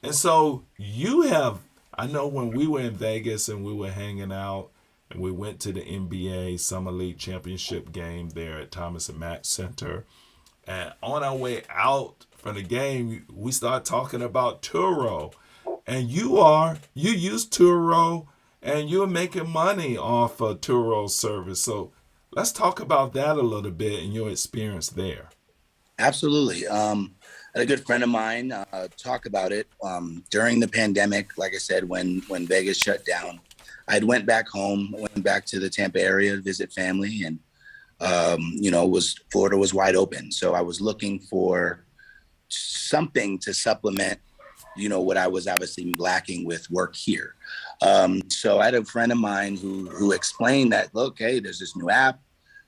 [SPEAKER 3] And so I know when we were in Vegas and we were hanging out and we went to the NBA Summer League Championship game there at Thomas and Mack Center. And on our way out from the game, we started talking about Turo. And you use Turo and you're making money off of Turo's service. So let's talk about that a little bit and your experience there.
[SPEAKER 1] Absolutely. I had a good friend of mine talk about it during the pandemic. Like I said, when Vegas shut down, I went back home, went back to the Tampa area to visit family, and Florida was wide open. So I was looking for something to supplement, what I was obviously lacking with work here. So I had a friend of mine who explained that, look, hey, there's this new app.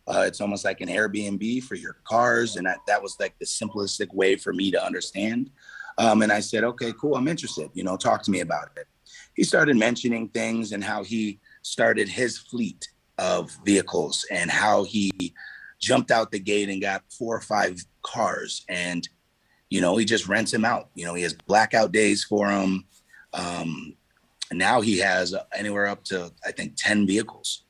[SPEAKER 1] It's almost like an Airbnb for your cars. And that was like the simplistic way for me to understand. And I said, okay, cool. I'm interested, talk to me about it. He started mentioning things and how he started his fleet of vehicles and how he jumped out the gate and got 4 or 5 cars. And, he just rents them out. He has blackout days for them. Now he has anywhere up to, I think, 10 vehicles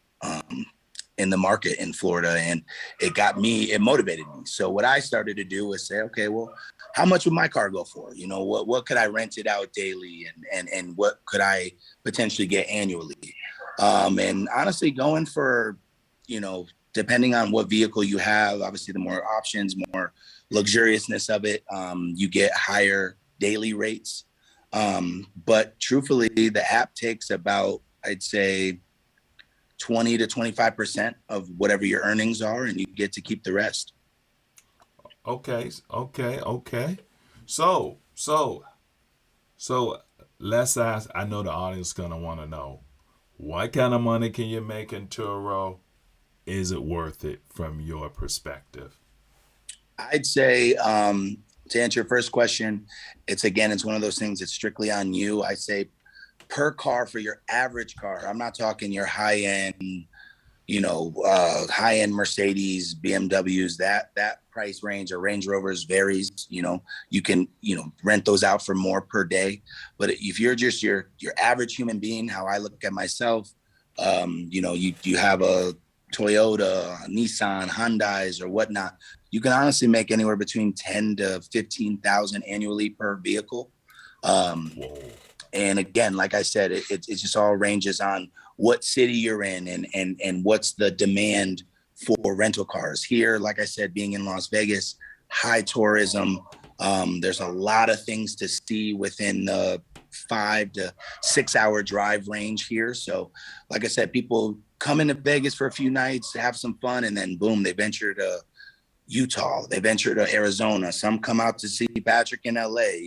[SPEAKER 1] in the market in Florida. And it motivated me. So what I started to do was say, okay, well, how much would my car go for? What could I rent it out daily and what could I potentially get annually? And honestly, going for, depending on what vehicle you have, obviously the more options, more luxuriousness of it, you get higher daily rates. But truthfully, the app takes about, I'd say, 20 to 25% of whatever your earnings are, and you get to keep the rest.
[SPEAKER 3] Okay. So let's ask, I know the audience is going to want to know, what kind of money can you make in Turo? Is it worth it from your perspective?
[SPEAKER 1] I'd say, to answer your first question, it's one of those things that's strictly on you. I say per car for your average car. I'm not talking your high-end, high-end Mercedes, BMWs, that price range, or Range Rovers varies. You can, rent those out for more per day. But if you're just your average human being, how I look at myself, you have a Toyota, Nissan, Hyundais, or whatnot, you can honestly make anywhere between 10 to 15,000 annually per vehicle. And again, like I said, it just all ranges on what city you're in and what's the demand for rental cars. Here, like I said, being in Las Vegas, high tourism. There's a lot of things to see within the 5 to 6 hour drive range here. So like I said, people come into Vegas for a few nights to have some fun, and then boom, they venture to Utah, they venture to Arizona. Some come out to see Patrick in LA.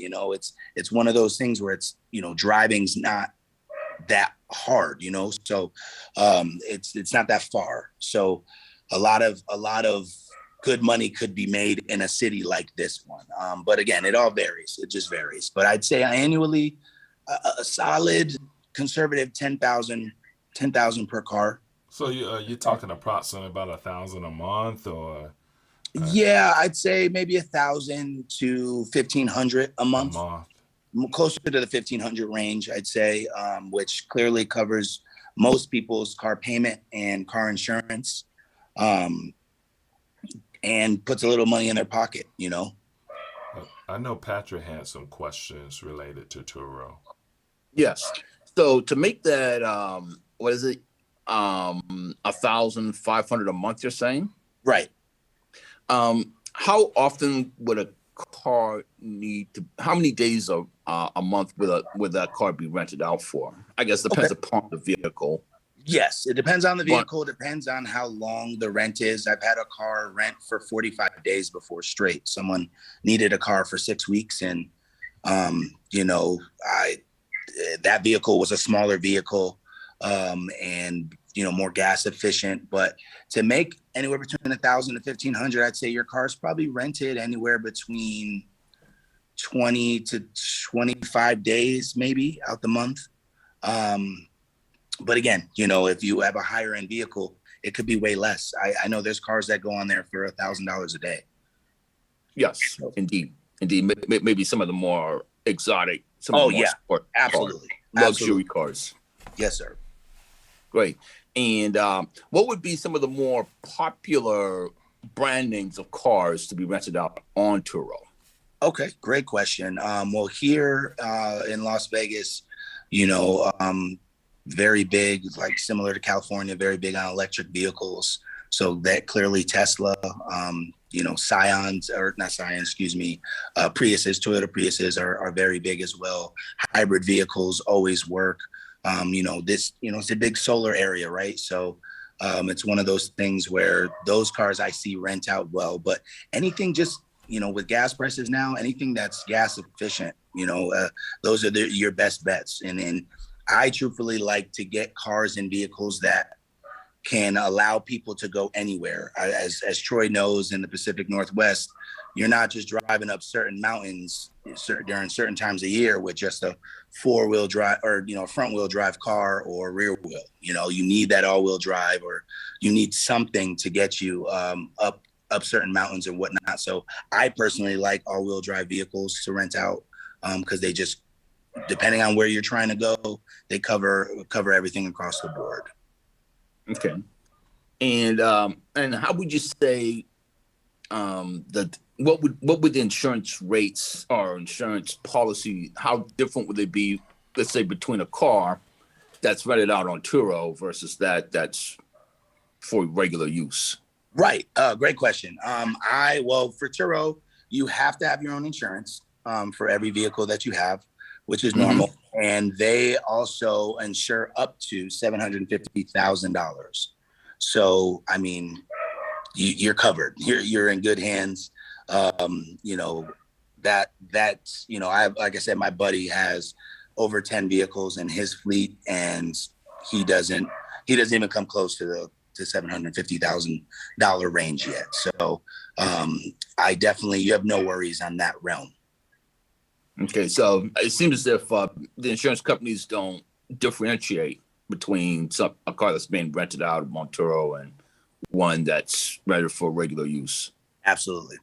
[SPEAKER 1] It's one of those things where it's, driving's not that hard, so it's not that far. So a lot of good money could be made in a city like this one. But again, it all varies. It just varies. But I'd say annually, a solid conservative 10,000 per car.
[SPEAKER 3] So you're talking approximately about 1,000 a month, or?
[SPEAKER 1] Yeah, I'd say maybe 1,000 to 1,500 a month. Closer to the 1,500 range, I'd say, which clearly covers most people's car payment and car insurance, and puts a little money in their pocket,
[SPEAKER 3] I know Patrick had some questions related to Turo.
[SPEAKER 2] Yes. So to make that, what is it? 1,500 a month, you're saying?
[SPEAKER 1] Right.
[SPEAKER 2] How often would a car how many days a month would that car be rented out for? I guess it depends upon the vehicle.
[SPEAKER 1] Yes, it depends on the
[SPEAKER 2] But
[SPEAKER 1] vehicle. Depends on how long the rent is. I've had a car rent for 45 days before straight. Someone needed a car for 6 weeks, and you know, I that vehicle was a smaller vehicle, and more gas efficient. But to make anywhere between 1,000 to 1,500, I'd say your car's probably rented anywhere between 20 to 25 days, maybe out the month. But again, if you have a higher end vehicle, it could be way less. I know there's cars that go on there for $1,000 a day.
[SPEAKER 2] yes, indeed. Maybe some of the more exotic, some of
[SPEAKER 1] Oh
[SPEAKER 2] the more
[SPEAKER 1] yeah,
[SPEAKER 2] sport
[SPEAKER 1] absolutely,
[SPEAKER 2] cars, luxury
[SPEAKER 1] absolutely.
[SPEAKER 2] cars.
[SPEAKER 1] Yes, sir.
[SPEAKER 2] Great. And what would be some of the more popular brand names of cars to be rented out on Turo?
[SPEAKER 1] Okay, great question. Well, here in Las Vegas, very big, like similar to California, very big on electric vehicles. So that clearly Tesla, Scions, or not Scion, excuse me, Priuses, Toyota Priuses are very big as well. Hybrid vehicles always work. It's a big solar area, right? So it's one of those things where those cars I see rent out well, but anything just, with gas prices now, anything that's gas efficient, those are your best bets. And I truthfully like to get cars and vehicles that can allow people to go anywhere. As Troy knows, in the Pacific Northwest, you're not just driving up certain mountains during certain times of year with just a four-wheel drive or front-wheel drive car or rear wheel. You need that all-wheel drive, or you need something to get you up certain mountains and whatnot. So I personally like all-wheel drive vehicles to rent out because they just, depending on where you're trying to go, they cover everything across the board.
[SPEAKER 2] Okay. And how would you say that what would the insurance rates or insurance policy, how different would they be, let's say, between a car that's rented out on Turo versus that's for regular use?
[SPEAKER 1] Right. Great question. For Turo, you have to have your own insurance for every vehicle that you have, which is normal. And they also insure up to $750,000. So, I mean, you're covered. You're in good hands. Like I said, my buddy has over 10 vehicles in his fleet, and he doesn't even come close to the $750,000 range yet. So you have no worries on that realm.
[SPEAKER 2] Okay, so it seems as if the insurance companies don't differentiate between a car that's being rented out of Turo and one that's ready for regular use.
[SPEAKER 1] Absolutely.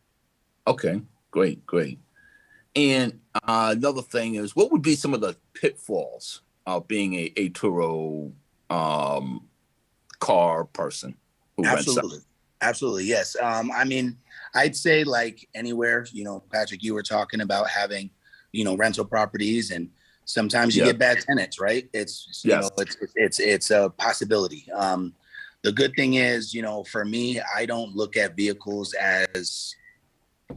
[SPEAKER 2] Okay, great. And another thing is, what would be some of the pitfalls of being a Turo car person who rents out?
[SPEAKER 1] Absolutely, yes. I'd say like anywhere, Patrick, you were talking about having, rental properties, and sometimes you get bad tenants, right? It's a possibility. The good thing is, for me, I don't look at vehicles as,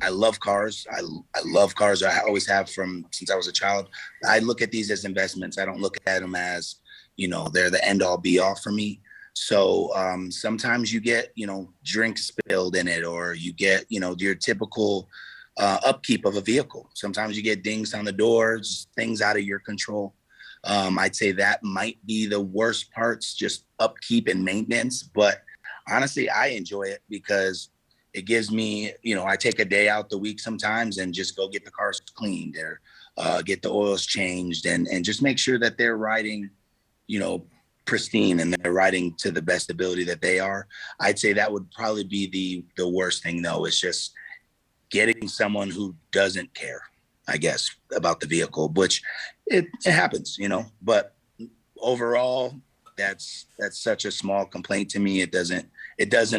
[SPEAKER 1] I love cars. I love cars. I always have since I was a child. I look at these as investments. I don't look at them as, they're the end all be all for me. So sometimes you get, drinks spilled in it, or you get, your typical upkeep of a vehicle. Sometimes you get dings on the doors, things out of your control. I'd say that might be the worst parts, just upkeep and maintenance. But honestly, I enjoy it because it gives me, I take a day out the week sometimes and just go get the cars cleaned or get the oils changed and just make sure that they're riding, pristine, and they're riding to the best ability that they are. I'd say that would probably be the worst thing, though. It's just getting someone who doesn't care, I guess, about the vehicle, which it happens, but overall, that's such a small complaint to me. It doesn't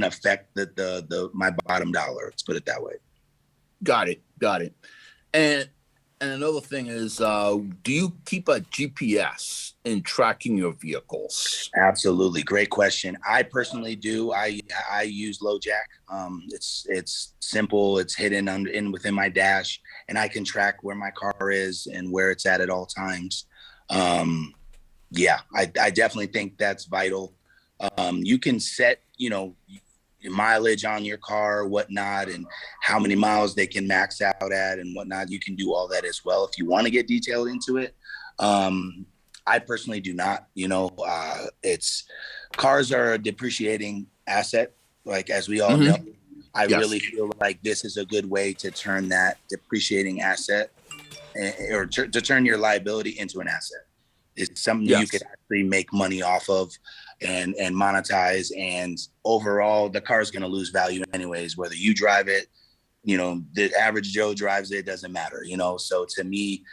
[SPEAKER 1] affect my bottom dollar. Let's put it that way.
[SPEAKER 2] Got it. And another thing is, do you keep a GPS in tracking your vehicles?
[SPEAKER 1] Absolutely. Great question. I personally do. I use LoJack. It's simple. It's hidden within my dash, and I can track where my car is and where it's at all times. I definitely think that's vital. You can set, your mileage on your car, whatnot, and how many miles they can max out at and whatnot. You can do all that as well if you want to get detailed into it. I personally do not. It's cars are a depreciating asset, like as we all know. I really feel like this is a good way to turn that depreciating asset or to turn your liability into an asset. It's something you could actually make money off of and monetize. And overall, the car is going to lose value anyways, whether you drive it, the average Joe drives it, doesn't matter, So to me,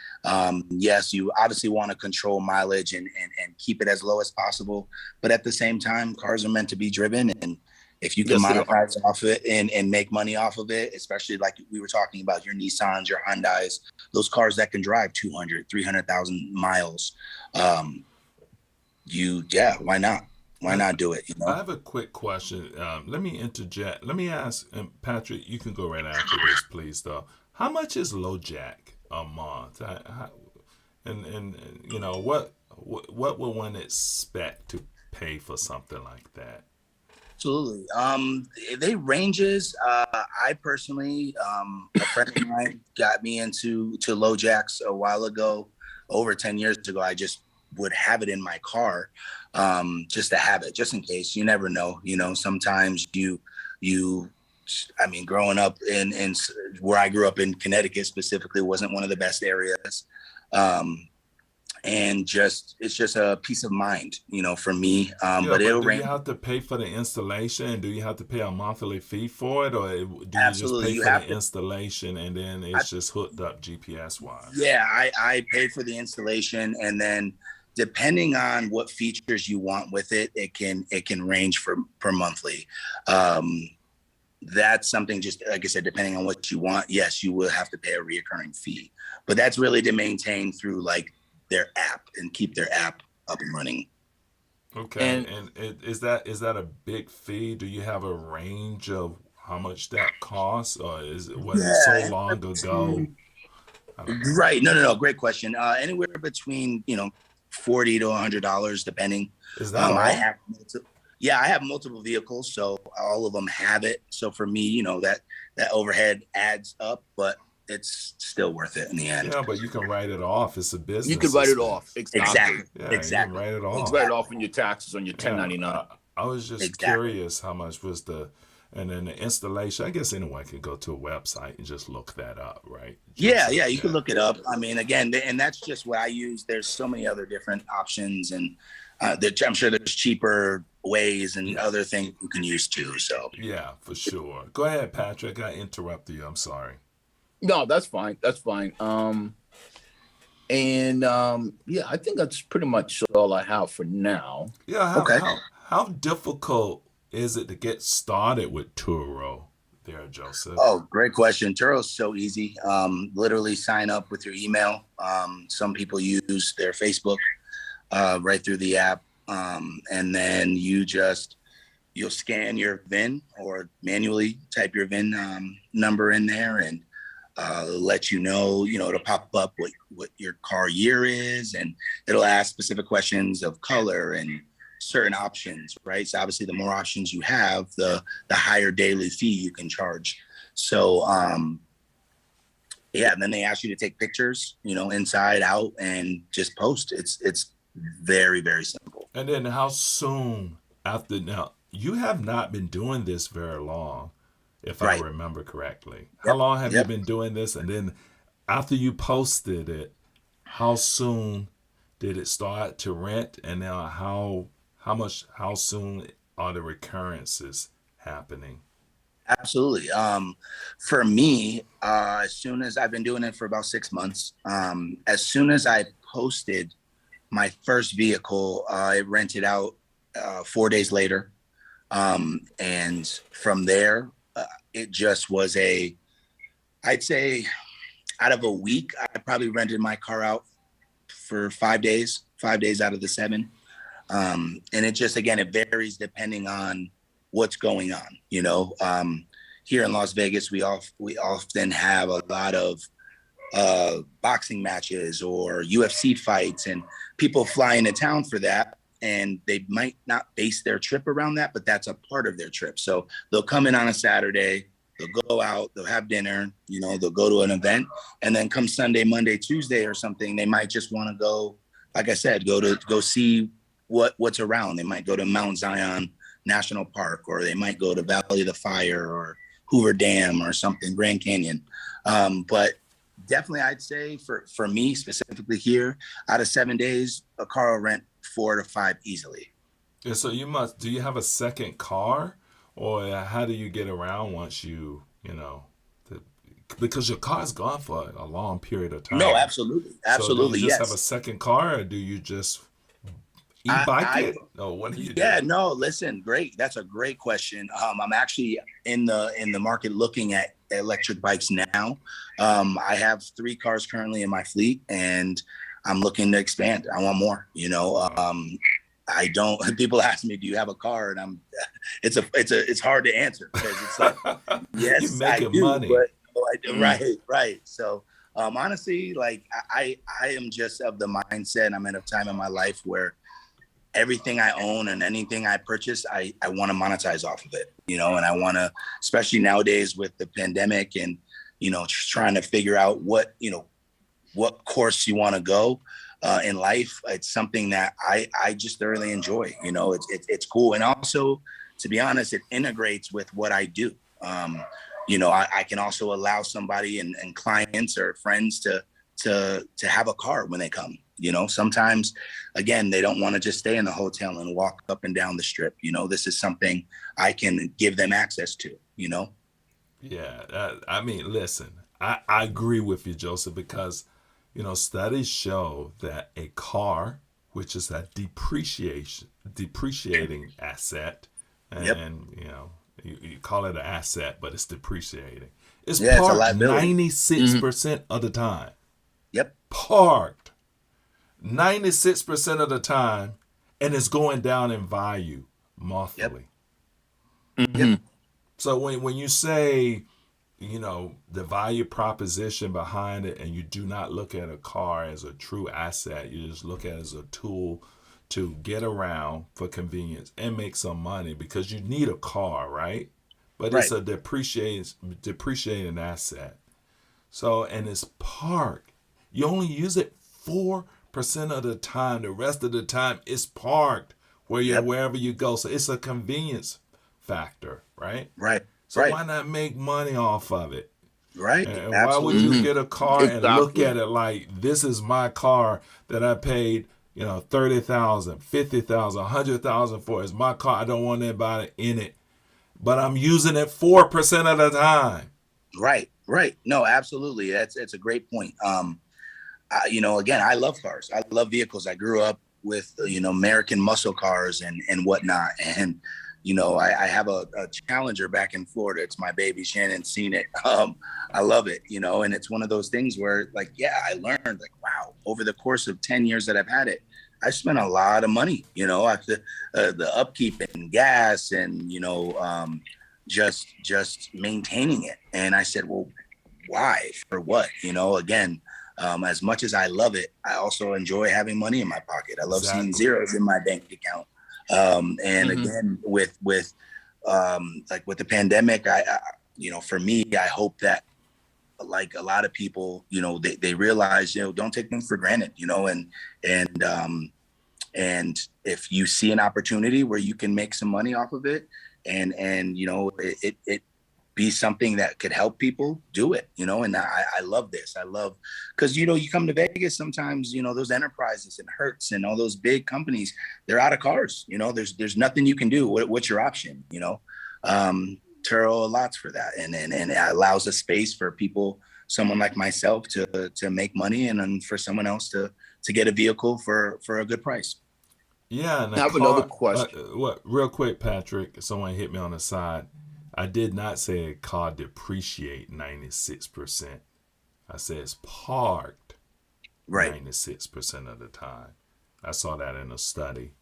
[SPEAKER 1] yes, you obviously want to control mileage and keep it as low as possible. But at the same time, cars are meant to be driven. And if you can monetize off it and make money off of it, especially like we were talking about your Nissans, your Hyundais, those cars that can drive 200, 300,000 miles, why not? Why not do it?
[SPEAKER 3] I have a quick question. Let me interject. Let me ask, and Patrick, you can go right after this, please, though. How much is LoJack a month? What would one expect to pay for something like that?
[SPEAKER 1] Absolutely. They ranges. I personally, a friend of mine got me into LoJacks a while ago, over 10 years ago. I just would have it in my car, just to have it, just in case. You never know. Sometimes growing up in where I grew up in Connecticut specifically wasn't one of the best areas. And it's just a peace of mind, for me. But
[SPEAKER 3] do you have to pay for the installation? Do you have to pay a monthly fee for it, or do you just pay for the installation and then it's just hooked up GPS wise?
[SPEAKER 1] Yeah, I pay for the installation, and then depending on what features you want with it, it can range per monthly. That's something, just like I said, depending on what you want. Yes, you will have to pay a reoccurring fee, but that's really to maintain through like their app and keep their app up and running.
[SPEAKER 3] Okay. And is that a big fee? Do you have a range of how much that costs, or was it so long ago?
[SPEAKER 1] Right. No. Great question. Anywhere between, $40 to $100, depending.
[SPEAKER 3] Is that all?
[SPEAKER 1] I have multiple vehicles, so all of them have it. So for me, that overhead adds up, but it's still worth it in the end.
[SPEAKER 3] Yeah, but you can write it off. It's a business.
[SPEAKER 2] You can write it off.
[SPEAKER 1] Exactly.
[SPEAKER 3] Yeah, exactly. You can write it off.
[SPEAKER 2] You can write it off in your taxes on your 1099.
[SPEAKER 3] I was just curious how much was and then the installation. I guess anyone can go to a website and just look that up, right?
[SPEAKER 1] You can look it up. I mean, again, and that's just what I use. There's so many other different options, and I'm sure there's cheaper ways and other things you can use too. So
[SPEAKER 3] yeah, for sure. Go ahead, Patrick. I interrupted you. I'm sorry.
[SPEAKER 2] No, that's fine. That's fine. I think that's pretty much all I have for now.
[SPEAKER 3] Yeah. How difficult is it to get started with Turo there, Joseph?
[SPEAKER 1] Oh, great question. Turo's so easy. Literally sign up with your email. Some people use their Facebook right through the app. And then you'll scan your VIN or manually type your VIN number in there, and let it'll pop up what your car year is, and it'll ask specific questions of color and certain options, right? So obviously the more options you have, the higher daily fee you can charge. So and then they ask you to take pictures, inside out, and just post. It's very, very simple.
[SPEAKER 3] And then how soon after, now you have not been doing this very long, if I remember correctly. How long have you been doing this? And then after you posted it, how soon did it start to rent? And now how soon are the recurrences happening?
[SPEAKER 1] Absolutely. For me, as soon as I've been doing it for about 6 months, as soon as I posted my first vehicle, it rented out 4 days later. And from there, it just was I'd say out of a week, I probably rented my car out for 5 days out of the 7. And it just, again, it varies depending on what's going on. Here in Las Vegas, we often have a lot of boxing matches or UFC fights, and people fly into town for that. and they might not base their trip around that, but that's a part of their trip. So they'll come in on a Saturday, they'll go out, they'll have dinner, you know, they'll go to an event, and then come Sunday, Monday, Tuesday or something, they might just want to go, like I said, go see what's around. They might go to Mount Zion National Park, or they might go to Valley of the Fire or Hoover Dam or something, Grand Canyon. But definitely I'd say for me specifically here, out of 7 days, a car will rent 4 to 5 easily.
[SPEAKER 3] Yeah, so do you have a second car, or how do you get around once because your car's gone for a long period of time?
[SPEAKER 1] No, absolutely.
[SPEAKER 3] So do you just
[SPEAKER 1] Yes.
[SPEAKER 3] have a second car, or do you just e-bike it? Or what do you do?
[SPEAKER 1] Yeah, no, listen, great. That's a great question. I'm actually in the market looking at electric bikes now. I have 3 cars currently in my fleet, and I'm looking to expand. I want more, you know. I don't, people ask me, do you have a car? And it's hard to answer, because it's like, yes, I do,
[SPEAKER 3] money.
[SPEAKER 1] but right. So, honestly, like I am just of the mindset, I'm in a time in my life where everything I own and anything I purchase, I want to monetize off of it, you know, and I want to, especially nowadays with the pandemic and, you know, just trying to figure out what course you want to go in life. It's something that I just thoroughly enjoy, you know, it's cool. And also, to be honest, it integrates with what I do. You know, I can also allow somebody and clients or friends to have a car when they come. You know, sometimes, again, they don't want to just stay in the hotel and walk up and down the strip. You know, this is something I can give them access to, you know?
[SPEAKER 3] Yeah. I mean, listen, I agree with you, Joseph, because, you know, studies show that a car, which is a depreciating asset, and,
[SPEAKER 1] Yep.
[SPEAKER 3] you know, you call it an asset, but it's depreciating. It's
[SPEAKER 1] Yeah, it's a
[SPEAKER 3] parked
[SPEAKER 1] liability.
[SPEAKER 3] 96% of the time.
[SPEAKER 1] Yep.
[SPEAKER 3] Parked 96% of the time, and it's going down in value monthly.
[SPEAKER 1] Yep.
[SPEAKER 3] So when you say, you know, the value proposition behind it, and you do not look at a car as a true asset, you just look at it as a tool to get around for convenience and make some money, because you need a car, right? But
[SPEAKER 1] Right.
[SPEAKER 3] it's a depreciating asset. So, and it's parked. You only use it 4% of the time. The rest of the time it's parked wherever you go. So it's a convenience factor, right?
[SPEAKER 1] Right.
[SPEAKER 3] So
[SPEAKER 1] Right.
[SPEAKER 3] why not make money off of it?
[SPEAKER 1] Right.
[SPEAKER 3] And why would
[SPEAKER 1] Absolutely.
[SPEAKER 3] you get a car and look
[SPEAKER 2] Exactly.
[SPEAKER 3] at it like, this is my car that I paid, you know, 30,000, 50,000, 100,000 for? It's my car. I don't want anybody in it, but I'm using it 4% of the time.
[SPEAKER 1] Right. Right. No, absolutely. It's a great point. You know, again, I love cars. I love vehicles. I grew up with, you know, American muscle cars and whatnot. And, you know, I have a Challenger back in Florida. It's my baby. Shannon's seen it. I love it, you know, and it's one of those things where, like, yeah, I learned, like, wow, over the course of 10 years that I've had it, I spent a lot of money, you know, the upkeep and gas and, you know, just maintaining it. And I said, well, why? For what? You know, again, as much as I love it, I also enjoy having money in my pocket. I love seeing zeros in my bank account. And again, with like with the pandemic, I you know, for me, I hope that, like a lot of people, you know, they realize, you know, don't take them for granted, you know, and if you see an opportunity where you can make some money off of it, and you know, it be something that could help people, do it, you know. And I love this. I love, because, you know, you come to Vegas sometimes, you know, those enterprises and Hertz and all those big companies, they're out of cars, you know. There's nothing you can do. What's your option, you know? Turo allots for that, and it allows a space for people, someone like myself, to make money, and then for someone else to get a vehicle for a good price.
[SPEAKER 3] Yeah, and
[SPEAKER 2] I have another question.
[SPEAKER 3] What? Real quick, Patrick. Someone hit me on the side. I did not say a car depreciate 96%. I said it's parked
[SPEAKER 1] Right.
[SPEAKER 3] 96% of the time. I saw that in a study.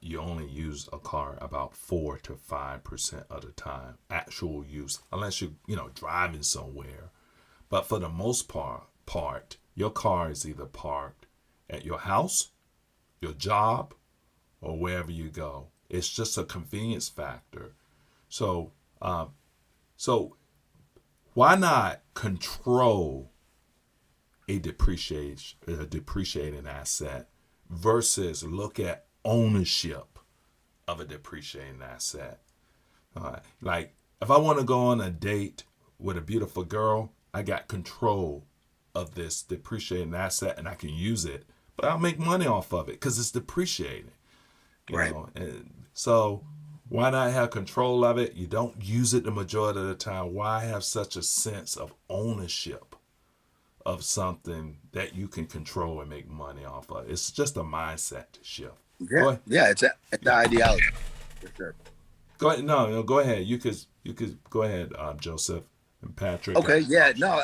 [SPEAKER 3] You only use a car about 4 to 5% of the time, actual use, unless you're, you know, driving somewhere. But for the most part, your car is either parked at your house, your job, or wherever you go. It's just a convenience factor. So, so why not control a depreciating asset versus look at ownership of a depreciating asset? Like if I want to go on a date with a beautiful girl, I got control of this depreciating asset and I can use it, but I'll make money off of it because it's depreciating.
[SPEAKER 1] Right.
[SPEAKER 3] And so why not have control of it? You don't use it the majority of the time. Why have such a sense of ownership of something that you can control and make money off of? It's just a mindset shift.
[SPEAKER 1] Yeah. Yeah. It's the ideology for sure.
[SPEAKER 3] Go ahead. No, go ahead. You could go ahead, Joseph and Patrick.
[SPEAKER 1] Okay. Yeah. No,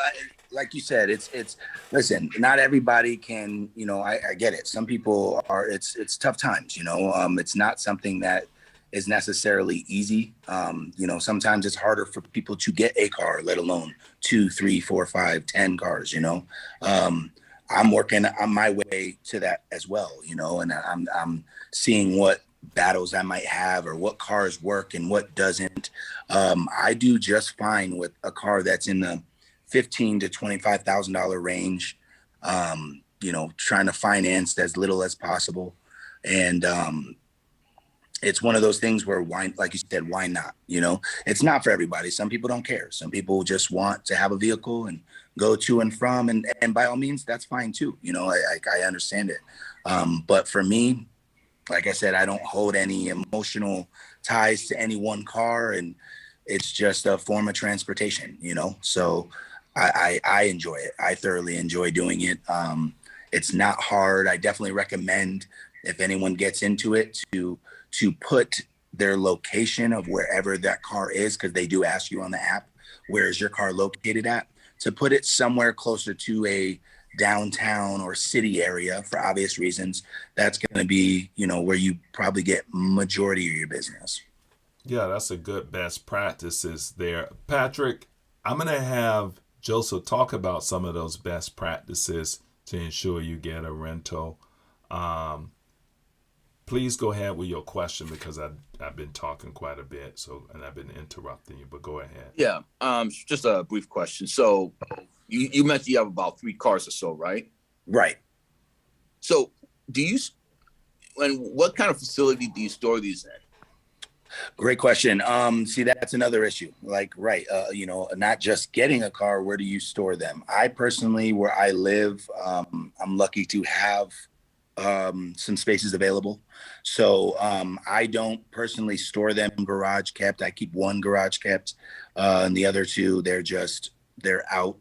[SPEAKER 1] like you said, it's, listen, not everybody can, I get it. Some people are, it's tough times, it's not something that is necessarily easy. Sometimes it's harder for people to get a car, let alone 2, 3, 4, 5, 10 cars, I'm working on my way to that as well, and I'm seeing what battles I might have or what cars work and what doesn't. I do just fine with a car that's in the $15,000 to $25,000 range, trying to finance as little as possible. And it's one of those things where like you said, why not? It's not for everybody. Some people don't care. Some people just want to have a vehicle and go to and from, and by all means, that's fine too. I understand it. But for me, like I said, I don't hold any emotional ties to any one car, and it's just a form of transportation, so I enjoy it. I thoroughly enjoy doing it. It's not hard. I definitely recommend if anyone gets into it to put their location of wherever that car is, because they do ask you on the app, where is your car located at, to put it somewhere closer to a downtown or city area for obvious reasons. That's going to be, where you probably get majority of your business.
[SPEAKER 3] Yeah, that's a good best practices there. Patrick, I'm going to have Joseph talk about some of those best practices to ensure you get a rental. Please go ahead with your question because I've been talking quite a bit, and I've been interrupting you, but go ahead.
[SPEAKER 2] Yeah, just a brief question. So you mentioned you have about 3 cars or so, right?
[SPEAKER 1] Right.
[SPEAKER 2] So what kind of facility do you store these in?
[SPEAKER 1] Great question. See, that's another issue. Like, right. Not just getting a car, where do you store them? I personally, where I live, I'm lucky to have some spaces available. So I don't personally store them garage kept. I keep one garage kept, and the other 2, they're out,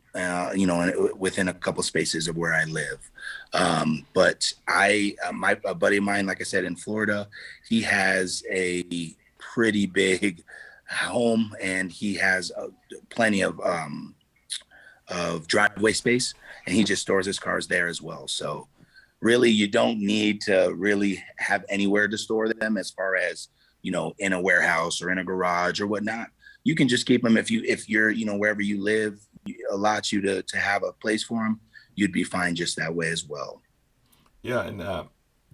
[SPEAKER 1] within a couple spaces of where I live. But a buddy of mine, like I said, in Florida, he has a pretty big home, and he has plenty of driveway space, and he just stores his cars there as well. So really, you don't need to really have anywhere to store them as far as, in a warehouse or in a garage or whatnot. You can just keep them if you're, wherever you live, allows you to have a place for them, you'd be fine just that way as well.
[SPEAKER 3] Yeah, and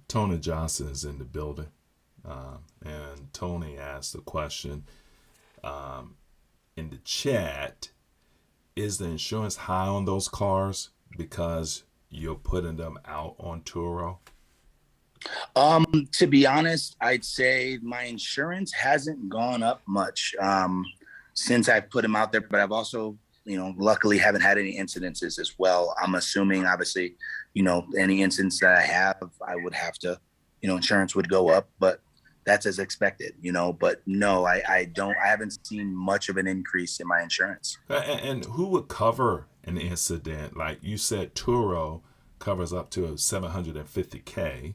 [SPEAKER 3] Tony Johnson is in the building. And Tony asked the question in the chat, is the insurance high on those cars because you're putting them out on Turo?
[SPEAKER 1] To be honest, I'd say my insurance hasn't gone up much since I put them out there, but I've also, luckily haven't had any incidences as well. I'm assuming, obviously, any incidents that I have, I would have to, insurance would go up, but that's as expected, but no, I haven't seen much of an increase in my insurance.
[SPEAKER 3] And who would cover an incident? Like you said, Turo covers up to $750K.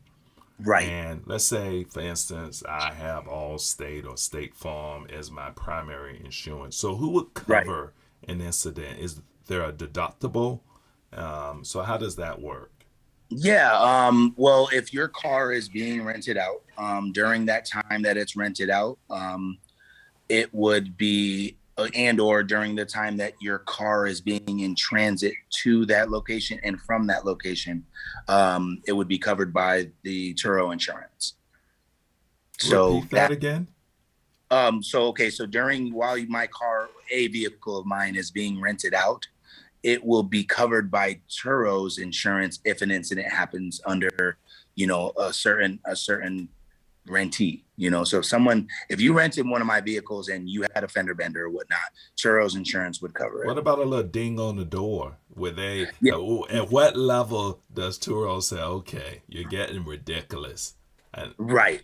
[SPEAKER 1] Right.
[SPEAKER 3] And let's say, for instance, I have Allstate or State Farm as my primary insurance. So who would cover an incident? Is there a deductible? So how does that work?
[SPEAKER 1] Yeah. Well, if your car is being rented out, during that time that it's rented out, it would be, or during the time that your car is being in transit to that location and from that location, it would be covered by the Turo insurance. So
[SPEAKER 3] Repeat that again.
[SPEAKER 1] so during while a vehicle of mine is being rented out, it will be covered by Turo's insurance if an incident happens under, a certain rentee. So if you rented one of my vehicles and you had a fender bender or whatnot, Turo's insurance would cover it.
[SPEAKER 3] What about a little ding on the door?
[SPEAKER 1] Yeah.
[SPEAKER 3] At what level does Turo say, okay, you're getting ridiculous? And
[SPEAKER 1] Right.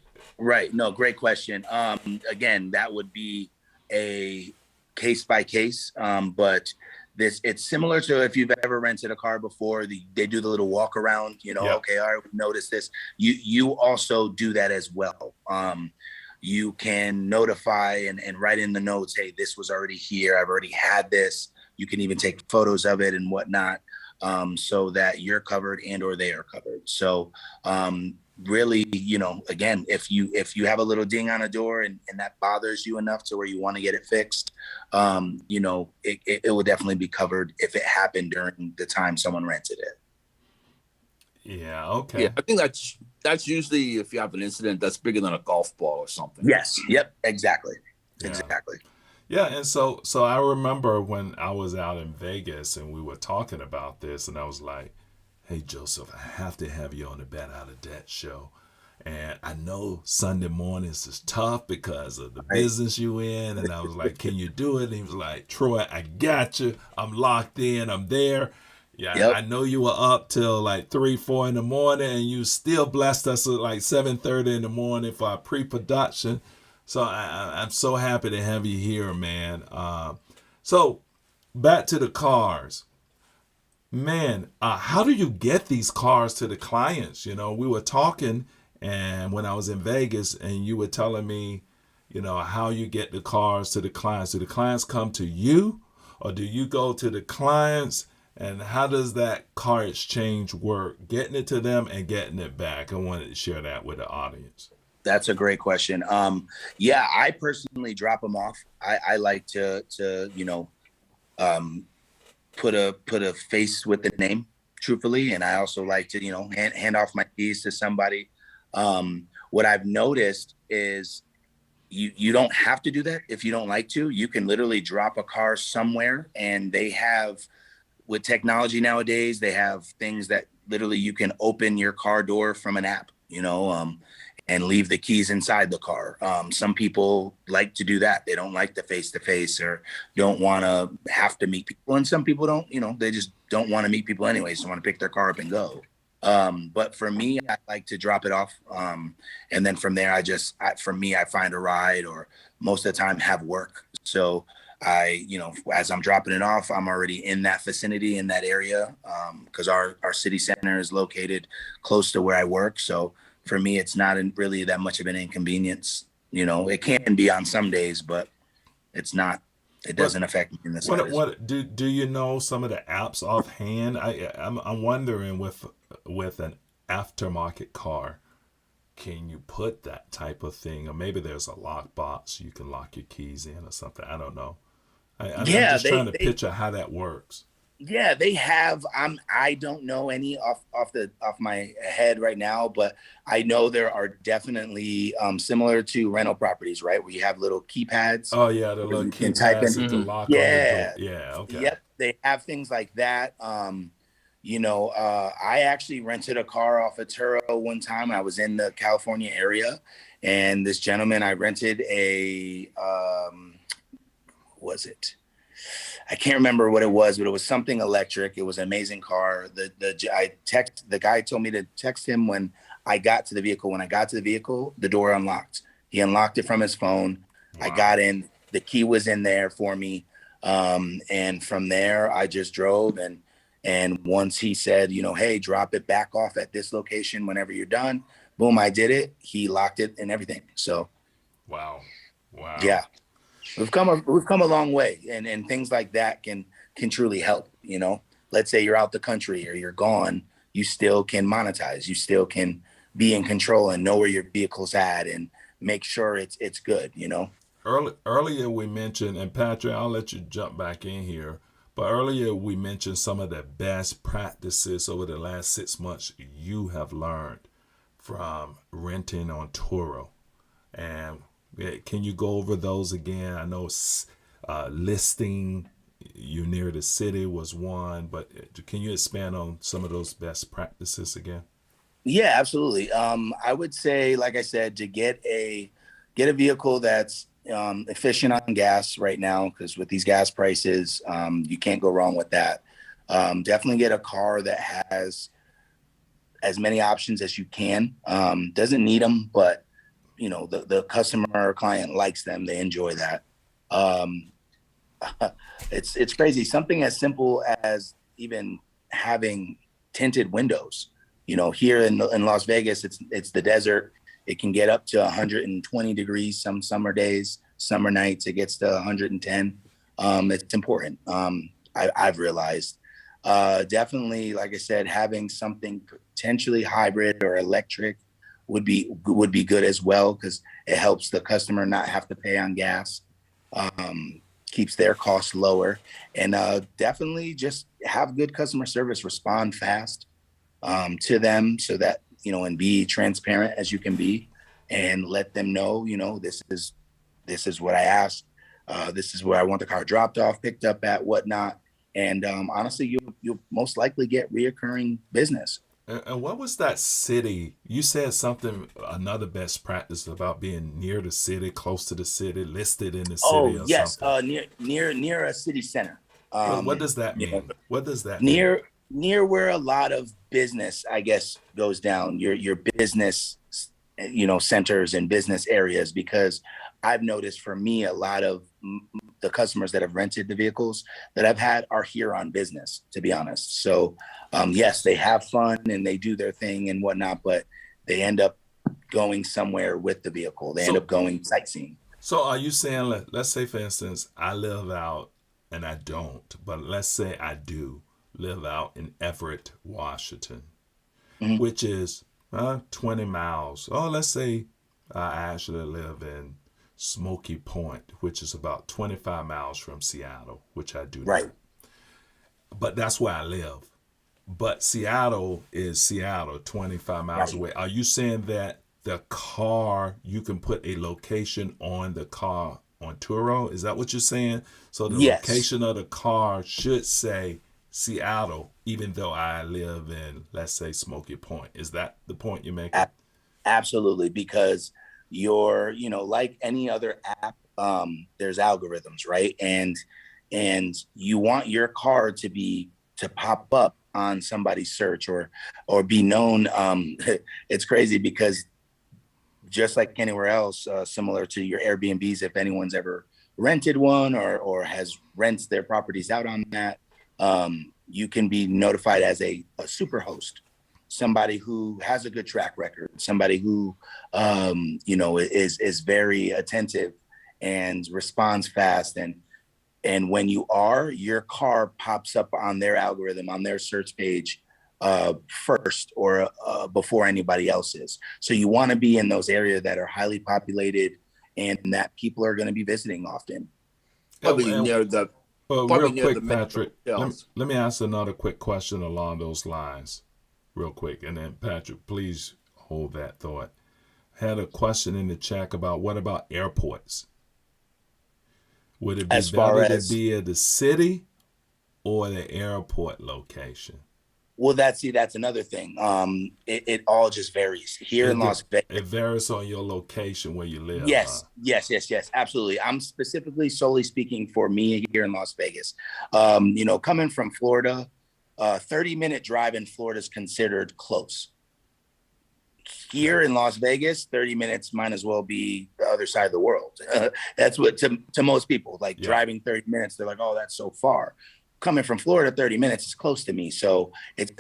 [SPEAKER 1] No, great question. Again, that would be a case by case. But it's similar to if you've ever rented a car before. They do the little walk around.
[SPEAKER 3] Yeah.
[SPEAKER 1] Okay, all right, we noticed this. You also do that as well. You can notify and write in the notes, hey, this was already here. I've already had this. You can even take photos of it and whatnot, so that you're covered and or they are covered. So really, again, if you have a little ding on a door and that bothers you enough to where you want to get it fixed, it will definitely be covered if it happened during the time someone rented it.
[SPEAKER 3] yeah, okay.
[SPEAKER 2] Yeah, I think that's usually if you have an incident that's bigger than a golf ball or something.
[SPEAKER 1] Yes. Yep. Exactly.
[SPEAKER 3] Yeah.
[SPEAKER 1] Exactly.
[SPEAKER 3] Yeah, and so I remember when I was out in Vegas and we were talking about this, and I was like, hey, Joeseph, I have to have you on the Bet Out of Debt show. And I know Sunday mornings is tough because of the business you in. And I was like, can you do it? And he was like, Troy, I got you. I'm locked in. I'm there. Yeah,
[SPEAKER 1] Yep.
[SPEAKER 3] I know you were up till like 3, 4 in the morning, and you still blessed us at like 7:30 in the morning for our pre-production. So I'm so happy to have you here, man. So back to the cars. Man, how do you get these cars to the clients? We were talking, and when I was in Vegas, and you were telling me, how you get the cars to the clients. Do the clients come to you, or do you go to the clients? And how does that car exchange work? Getting it to them and getting it back. I wanted to share that with the audience.
[SPEAKER 1] That's a great question. Yeah, I personally drop them off. I like to put a face with the name, truthfully, and I also like to hand off my keys to somebody. What I've noticed is you don't have to do that if you don't like to. You can literally drop a car somewhere, and they have, with technology nowadays, they have things that literally you can open your car door from an app, and leave the keys inside the car. Some people like to do that. They don't like the face-to-face or don't want to have to meet people. And some people don't, they just don't want to meet people anyway. So want to pick their car up and go. But for me, I like to drop it off. And then from there, I find a ride, or most of the time have work. So as I'm dropping it off, I'm already in that vicinity, in that area, because our city center is located close to where I work. So for me, it's not really that much of an inconvenience. It can be on some days, but it's not. It doesn't affect me in the slightest.
[SPEAKER 3] What do you know some of the apps offhand? I'm wondering with an aftermarket car, can you put that type of thing, or maybe there's a lock box you can lock your keys in or something. I don't know. I'm just trying to picture how that works.
[SPEAKER 1] Yeah, they have. I don't know any off my head right now, but I know there are definitely similar to rental properties, right? Where you have little keypads.
[SPEAKER 3] Oh yeah, the little keypads with the lock on the door. Yeah, okay.
[SPEAKER 1] Yep, they have things like that. I actually rented a car off of Turo one time. I was in the California area, and this gentleman, I rented I can't remember what it was, but it was something electric. It was an amazing car. The guy told me to text him when I got to the vehicle. When I got to the vehicle, the door unlocked. He unlocked it from his phone. Wow. I got in. The key was in there for me. And from there, I just drove. And once he said, hey, drop it back off at this location whenever you're done. Boom, I did it. He locked it and everything. So,
[SPEAKER 3] wow.
[SPEAKER 1] Yeah. We've come a long way, and things like that can truly help. Let's say you're out the country or you're gone, you still can monetize. You still can be in control and know where your vehicle's at and make sure it's good.
[SPEAKER 3] Earlier we mentioned, and Patrick, I'll let you jump back in here, but earlier we mentioned some of the best practices over the last 6 months you have learned from renting on Turo. And can you go over those again? I know listing you near the city was one, but can you expand on some of those best practices again?
[SPEAKER 1] Yeah, absolutely. I would say, like I said, to get a vehicle that's efficient on gas right now, because with these gas prices, you can't go wrong with that. Definitely get a car that has as many options as you can. Doesn't need them, but the customer or client likes them. They enjoy that. Um, it's crazy. Something as simple as even having tinted windows. Here in Las Vegas, it's the desert. It can get up to 120 degrees some summer days, summer nights. It gets to 110. It's important. I've realized. Definitely, like I said, having something potentially hybrid or electric would be good as well, because it helps the customer not have to pay on gas. Keeps their costs lower, and definitely just have good customer service. Respond fast to them, so that and be transparent as you can be, and let them know this is what I asked. This is where I want the car dropped off, picked up at, whatnot. And honestly, you'll most likely get reoccurring business.
[SPEAKER 3] And what was that city? You said something, another best practice about being near the city, close to the city, listed in the city
[SPEAKER 1] Oh
[SPEAKER 3] or
[SPEAKER 1] yes,
[SPEAKER 3] something.
[SPEAKER 1] near a city center.
[SPEAKER 3] What does that mean? What does that mean?
[SPEAKER 1] Near where a lot of business, I guess, goes down. Your business, centers and business areas, because I've noticed, for me, a lot of the customers that have rented the vehicles that I've had are here on business, to be honest. So yes, they have fun and they do their thing and whatnot, but they end up going somewhere with the vehicle. They end up going sightseeing.
[SPEAKER 3] So are you saying, let's say for instance, I live out, and I don't, but let's say I do live out in Everett, Washington,
[SPEAKER 1] Mhm.
[SPEAKER 3] which is 20 miles. Oh, let's say I actually live in Smoky Point, which is about 25 miles from Seattle, which I do
[SPEAKER 1] Right.
[SPEAKER 3] not. But that's where I live. But Seattle is Seattle, 25 miles
[SPEAKER 1] Right.
[SPEAKER 3] away. Are you saying that the car, you can put a location on the car on Turo? Is that what you're saying? So the
[SPEAKER 1] Yes.
[SPEAKER 3] location of the car should say Seattle, even though I live in, let's say, Smoky Point. Is that the point you're making?
[SPEAKER 1] Absolutely, because like any other app, there's algorithms, right? And you want your car to pop up on somebody's search, or be known. It's crazy, because just like anywhere else, similar to your Airbnbs, if anyone's ever rented one, or has rents their properties out on that, you can be notified as a super host, somebody who has a good track record, somebody who is very attentive and responds fast. And when your car pops up on their algorithm, on their search page, first, or before anybody else is. So you want to be in those areas that are highly populated and that people are going to be visiting often.
[SPEAKER 2] Probably
[SPEAKER 3] And,
[SPEAKER 2] near the
[SPEAKER 3] real
[SPEAKER 2] near the
[SPEAKER 3] quick,
[SPEAKER 2] metro
[SPEAKER 3] Patrick,
[SPEAKER 2] hotels.
[SPEAKER 3] let me ask another quick question along those lines, real quick. And then, Patrick, please hold that thought. Had a question in the chat about, what about airports? Would it be
[SPEAKER 1] As far
[SPEAKER 3] better to
[SPEAKER 1] as
[SPEAKER 3] be at the city or the airport location?
[SPEAKER 1] Well, that's another thing. It all just varies here in Las Vegas.
[SPEAKER 3] It varies on your location where you live, huh?
[SPEAKER 1] Yes, absolutely. I'm specifically solely speaking for me here in Las Vegas. Coming from Florida, 30-minute drive in Florida is considered close. Here in Las Vegas, 30 minutes might as well be the other side of the world. That's what to most people, like, driving 30 minutes, they're like, oh, that's so far. Coming from Florida, 30 minutes is close to me. So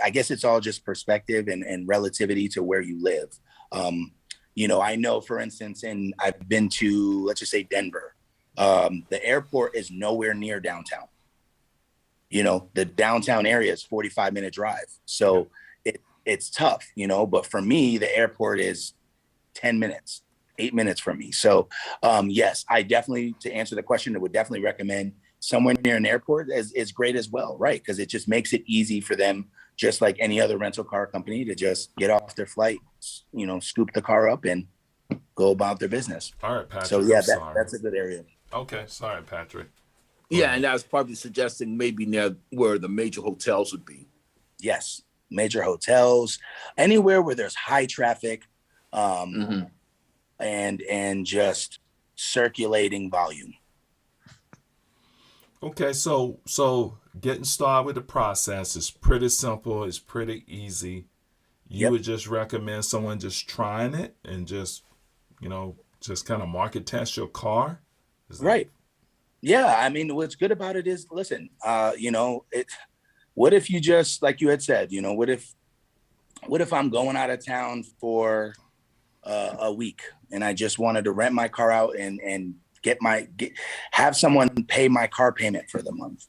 [SPEAKER 1] I guess it's all just perspective and relativity to where you live. I know, for instance, and I've been to, let's just say, Denver. The airport is nowhere near downtown. The downtown area is 45-minute drive. So it's tough, but for me, the airport is 10 minutes, 8 minutes from me. So yes, I definitely, to answer the question, I would definitely recommend somewhere near an airport is great as well, right? Because it just makes it easy for them, just like any other rental car company, to just get off their flight, scoop the car up and go about their business.
[SPEAKER 3] All right, Patrick.
[SPEAKER 1] So yeah,
[SPEAKER 3] I'm sorry.
[SPEAKER 1] that's a good area.
[SPEAKER 3] Okay, sorry, Patrick.
[SPEAKER 2] Yeah, and I was probably suggesting maybe near where the major hotels would be.
[SPEAKER 1] Yes, major hotels, anywhere where there's high traffic, and just circulating volume.
[SPEAKER 3] Okay, so getting started with the process is pretty simple. It's pretty easy. You
[SPEAKER 1] Yep.
[SPEAKER 3] would just recommend someone just trying it and just just kind of market test your car.
[SPEAKER 1] Right. Yeah. I mean, what's good about it is, listen, what if you just, like you had said, what if I'm going out of town for a week and I just wanted to rent my car out and have someone pay my car payment for the month?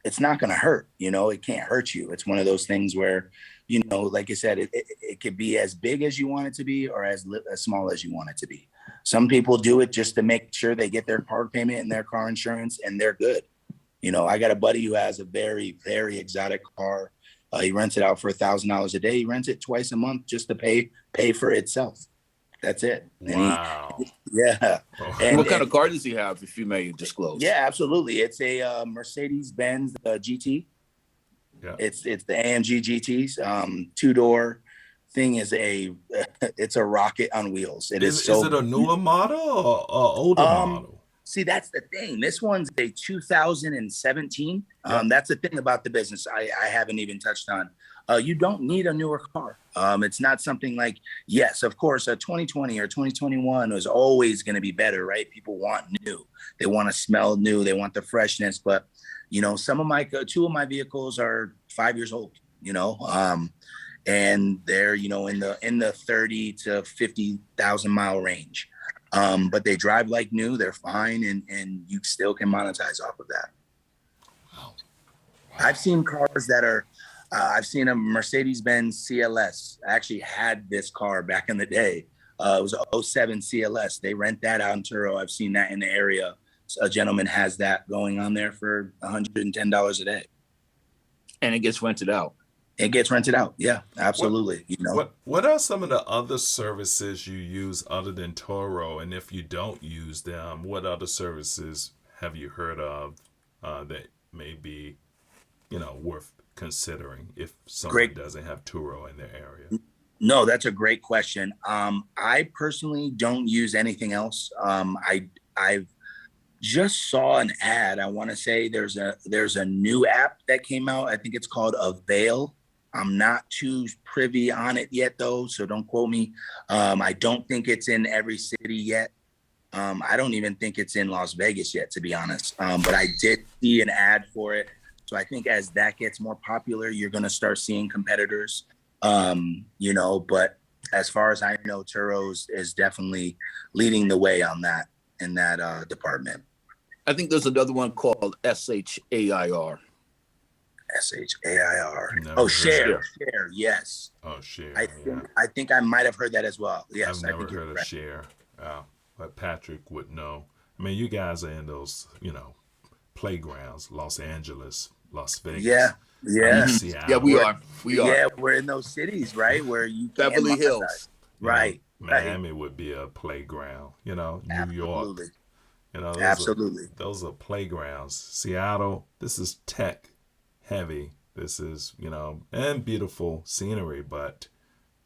[SPEAKER 1] It's not going to hurt. It can't hurt you. It's one of those things where, like I said, it could be as big as you want it to be or as small as you want it to be. Some people do it just to make sure they get their car payment and their car insurance and they're good. I got a buddy who has a very, very exotic car. He rents it out for $1,000 a day. He rents it twice a month just to pay for itself. That's it.
[SPEAKER 3] Wow.
[SPEAKER 1] Yeah.
[SPEAKER 2] And what kind of car does he have, if you may disclose?
[SPEAKER 1] Yeah, absolutely. It's a Mercedes-Benz GT.
[SPEAKER 3] Yeah.
[SPEAKER 1] It's the AMG GTs. Two-door thing is it's a rocket on wheels.
[SPEAKER 3] Is it a newer model or older model?
[SPEAKER 1] See, that's the thing. This one's a 2017. That's the thing about the business I haven't even touched on. You don't need a newer car. It's not something like, yes, of course, a 2020 or 2021 is always going to be better, right? People want new. They want to smell new. They want the freshness. But, two of my vehicles are 5 years old, and they're, in the 30 to 50,000 mile range. But they drive like new. They're fine. And you still can monetize off of that.
[SPEAKER 3] Wow.
[SPEAKER 1] I've seen cars that are, I've seen a Mercedes-Benz CLS. I actually had this car back in the day. It was a 07 CLS. They rent that out in Turo. I've seen that in the area. A gentleman has that going on there for $110 a day.
[SPEAKER 2] And it gets rented out.
[SPEAKER 1] It gets rented out. Yeah, absolutely.
[SPEAKER 3] What are some of the other services you use other than Turo? And if you don't use them, what other services have you heard of that may be, worth considering if someone doesn't have Turo in their area?
[SPEAKER 1] No, that's a great question. I personally don't use anything else. I've just saw an ad. I want to say there's a new app that came out. I think it's called Avail. I'm not too privy on it yet, though, so don't quote me. I don't think it's in every city yet. I don't even think it's in Las Vegas yet, to be honest. But I did see an ad for it. So I think as that gets more popular, you're going to start seeing competitors, but as far as I know, Turo is definitely leading the way on that in that department.
[SPEAKER 2] I think there's another one called SHAIR.
[SPEAKER 1] SHAIR. Oh, Share. Yes.
[SPEAKER 3] Oh, Share.
[SPEAKER 1] I think I might have heard that as well. Yes.
[SPEAKER 3] I've never heard of Share. But Patrick would know. I mean, you guys are in those, playgrounds, Los Angeles, Las Vegas.
[SPEAKER 1] Yeah.
[SPEAKER 2] Yeah, we are.
[SPEAKER 1] Yeah, we're in those cities, right? Where you
[SPEAKER 2] Beverly Hills.
[SPEAKER 1] Right.
[SPEAKER 3] Miami would be a playground, New
[SPEAKER 1] Absolutely.
[SPEAKER 3] York.
[SPEAKER 1] Absolutely.
[SPEAKER 3] Those are playgrounds. Seattle, this is tech heavy. This is, and beautiful scenery, but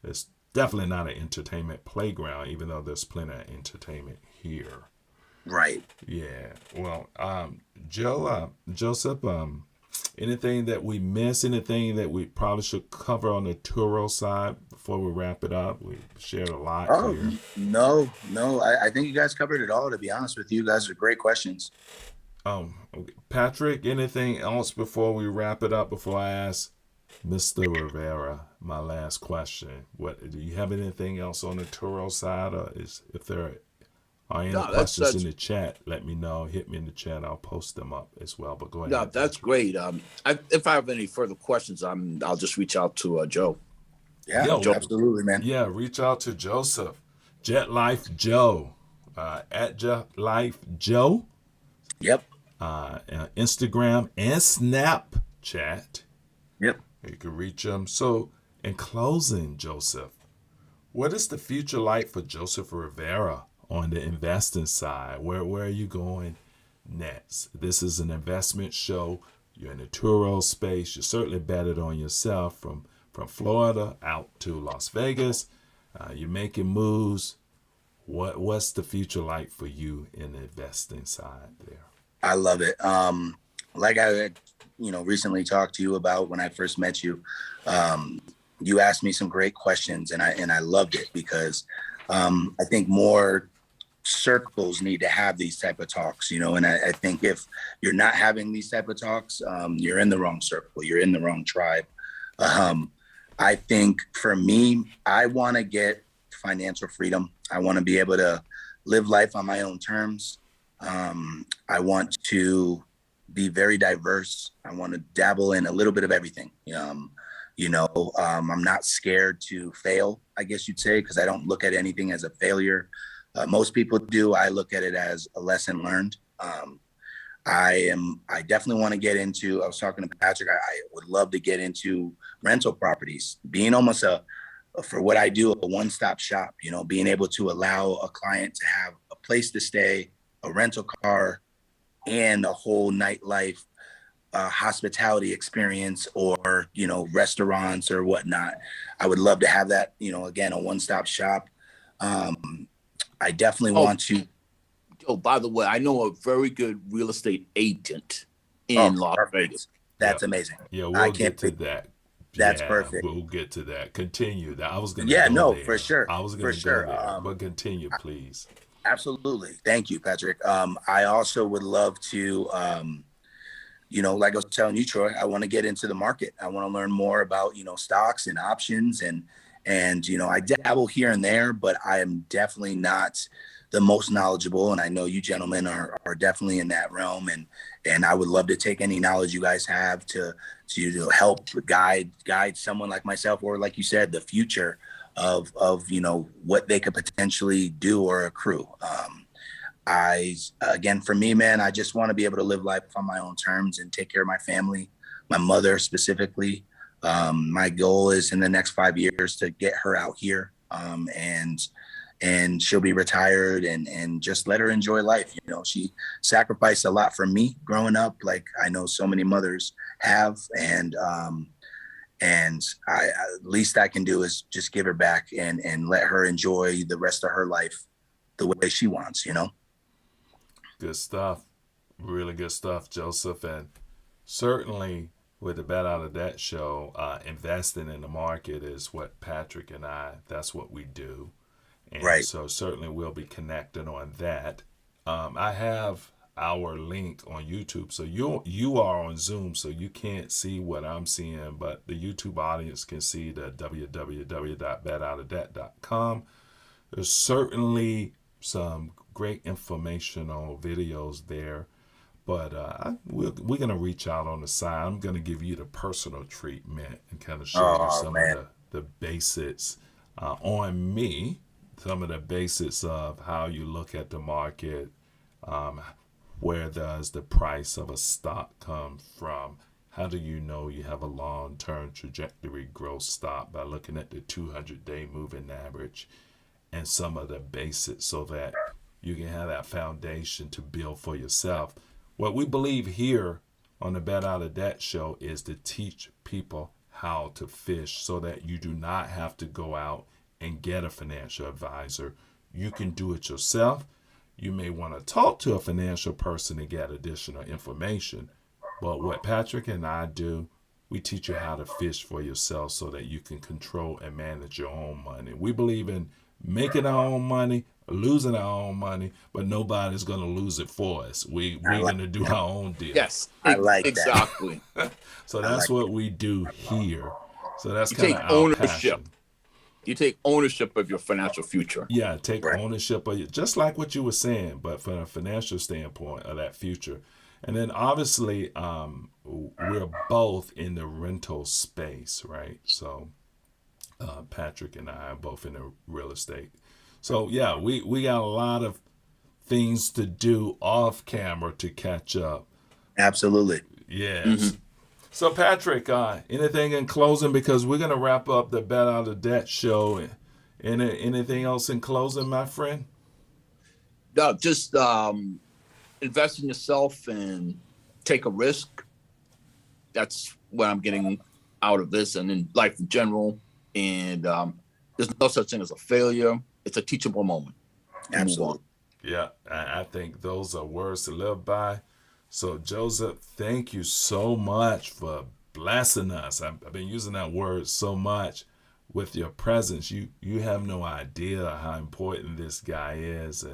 [SPEAKER 3] it's definitely not an entertainment playground, even though there's plenty of entertainment here.
[SPEAKER 1] Right.
[SPEAKER 3] Yeah. Well, Joeseph, anything that we miss, anything that we probably should cover on the Turo side before we wrap it up? We shared a lot here.
[SPEAKER 1] No. I think you guys covered it all, to be honest with you. You guys are great questions.
[SPEAKER 3] Okay. Patrick, anything else before we wrap it up, before I ask Mr. Rivera my last question? Do you have anything else on the Turo side? Or if there are any questions in the chat, let me know. Hit me in the chat. I'll post them up as well. But go ahead.
[SPEAKER 2] No, that's great. If I have any further questions, I'll just reach out to Joe.
[SPEAKER 1] Yeah, Joe. Absolutely, man.
[SPEAKER 3] Yeah, reach out to Joeseph. Jet Life Joe. At Jet Life Joe.
[SPEAKER 1] Yep.
[SPEAKER 3] Instagram and Snapchat.
[SPEAKER 1] Yep.
[SPEAKER 3] You can reach them. So, in closing, Joeseph, What is the future like for Joeseph Rivera on the investing side? Where are you going next? This is an investment show. You're in the Turo space. You certainly betted on yourself from Florida out to Las Vegas. You're making moves. What's the future like for you in the investing side there?
[SPEAKER 1] I love it. Like I had, recently talked to you about when I first met you. You asked me some great questions, and I loved it because I think more circles need to have these type of talks, and I think if you're not having these type of talks, you're in the wrong circle, you're in the wrong tribe. I think for me, I want to get financial freedom. I want to be able to live life on my own terms. I want to be very diverse. I want to dabble in a little bit of everything. I'm not scared to fail, I guess you'd say, because I don't look at anything as a failure. Most people do. I look at it as a lesson learned. I definitely want to get into, I was talking to Patrick, I would love to get into rental properties, being almost for what I do, a one-stop shop, being able to allow a client to have a place to stay, a rental car, and a whole nightlife hospitality experience, or, restaurants or whatnot. I would love to have that, again, a one-stop shop. I definitely want to.
[SPEAKER 2] Oh, by the way, I know a very good real estate agent in Las Vegas.
[SPEAKER 1] That's amazing.
[SPEAKER 3] Yeah, we'll get to that.
[SPEAKER 1] That's perfect.
[SPEAKER 3] We'll get to that. Continue. I was going to
[SPEAKER 1] go
[SPEAKER 3] there.
[SPEAKER 1] For sure.
[SPEAKER 3] I was going to go there, but continue, please.
[SPEAKER 1] Absolutely. Thank you, Patrick. I also would love to, like I was telling you, Troy, I want to get into the market. I want to learn more about, stocks and options and I dabble here and there, but I am definitely not the most knowledgeable. And I know you gentlemen are definitely in that realm. And I would love to take any knowledge you guys have to help guide someone like myself, or like you said, the future of what they could potentially do or accrue. Again, for me, man, I just want to be able to live life on my own terms and take care of my family, my mother specifically. My goal is in the next 5 years to get her out here, and she'll be retired and just let her enjoy life. She sacrificed a lot for me growing up, like I know so many mothers have. And least I can do is just give her back and let her enjoy the rest of her life the way she wants,
[SPEAKER 3] Good stuff. Really good stuff, Joeseph. And certainly with the Bet Out of Debt show, investing in the market is what Patrick and that's what we do. And
[SPEAKER 1] right.
[SPEAKER 3] So certainly we'll be connecting on that. I have our link on YouTube. So you are on Zoom, so you can't see what I'm seeing, but the YouTube audience can see the www.betoutofdebt.com. There's certainly some great informational videos there, but we're going to reach out on the side. I'm going to give you the personal treatment and kind of show you some of the basics on me, some of the basics of how you look at the market. Where does the price of a stock come from? How do you know you have a long-term trajectory growth stock? By looking at the 200-day moving average and some of the basics, so that you can have that foundation to build for yourself. What we believe here on the Bet Out of Debt show is to teach people how to fish, so that you do not have to go out and get a financial advisor. You can do it yourself. You may want to talk to a financial person to get additional information. But what Patrick and I do, we teach you how to fish for yourself so that you can control and manage your own money. We believe in making our own money, losing our own money, but nobody's going to lose it for us. We're going to do our own deal.
[SPEAKER 2] Yes,
[SPEAKER 1] I like
[SPEAKER 2] exactly.
[SPEAKER 3] So that's what we do here. So that's
[SPEAKER 2] You
[SPEAKER 3] kind
[SPEAKER 2] take
[SPEAKER 3] of our
[SPEAKER 2] ownership.
[SPEAKER 3] passion.
[SPEAKER 2] You take ownership of your financial future.
[SPEAKER 3] Yeah, take ownership of it, just like what you were saying, but from a financial standpoint of that future. And then obviously, we're both in the rental space, right? So Patrick and I are both in the real estate. So yeah, we got a lot of things to do off camera to catch up.
[SPEAKER 1] Absolutely.
[SPEAKER 3] Yes.
[SPEAKER 2] Mm-hmm.
[SPEAKER 3] So Patrick, anything in closing, because we're going to wrap up the Bet Out of Debt show Anything else in closing, my friend?
[SPEAKER 2] No, just invest in yourself and take a risk. That's what I'm getting out of this, and in life in general. And there's no such thing as a failure. It's a teachable moment. You move on.
[SPEAKER 1] Absolutely.
[SPEAKER 3] Yeah, I think those are words to live by. So, Joseph, thank you so much for blessing us. I've been using that word so much with your presence. You have no idea how important this guy is,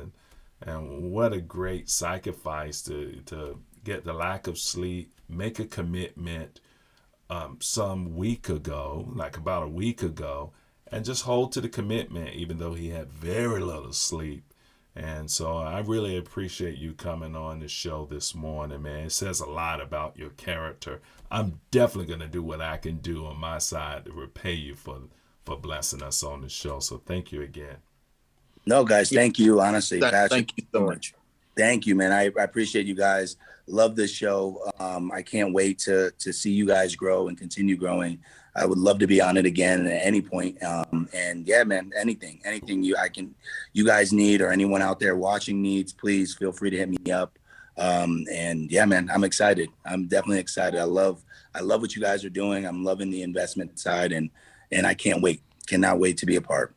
[SPEAKER 3] and what a great sacrifice to get the lack of sleep, make a commitment some week ago, like about a week ago, and just hold to the commitment, even though he had very little sleep. And so I really appreciate you coming on the show this morning, man. It says a lot about your character. I'm definitely going to do what I can do on my side to repay you for blessing us on the show. So thank you again.
[SPEAKER 1] No, guys, thank you. Honestly, Patrick.
[SPEAKER 2] Thank you so much.
[SPEAKER 1] Thank you, man. I appreciate you guys. Love this show. I can't wait to see you guys grow and continue growing. I would love to be on it again at any point. And yeah, man, anything you guys need, or anyone out there watching needs, please feel free to hit me up. And yeah, man, I'm excited. I'm definitely excited. I love what you guys are doing. I'm loving the investment side, and I cannot wait to be a part.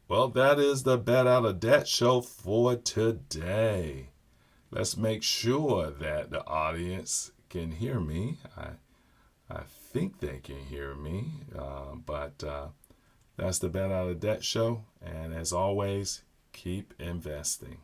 [SPEAKER 3] Well, that is the Bet Out of Debt show for today. Let's make sure that the audience can hear me. I think they can hear me, but that's the Bet Out of Debt show. And as always, keep investing.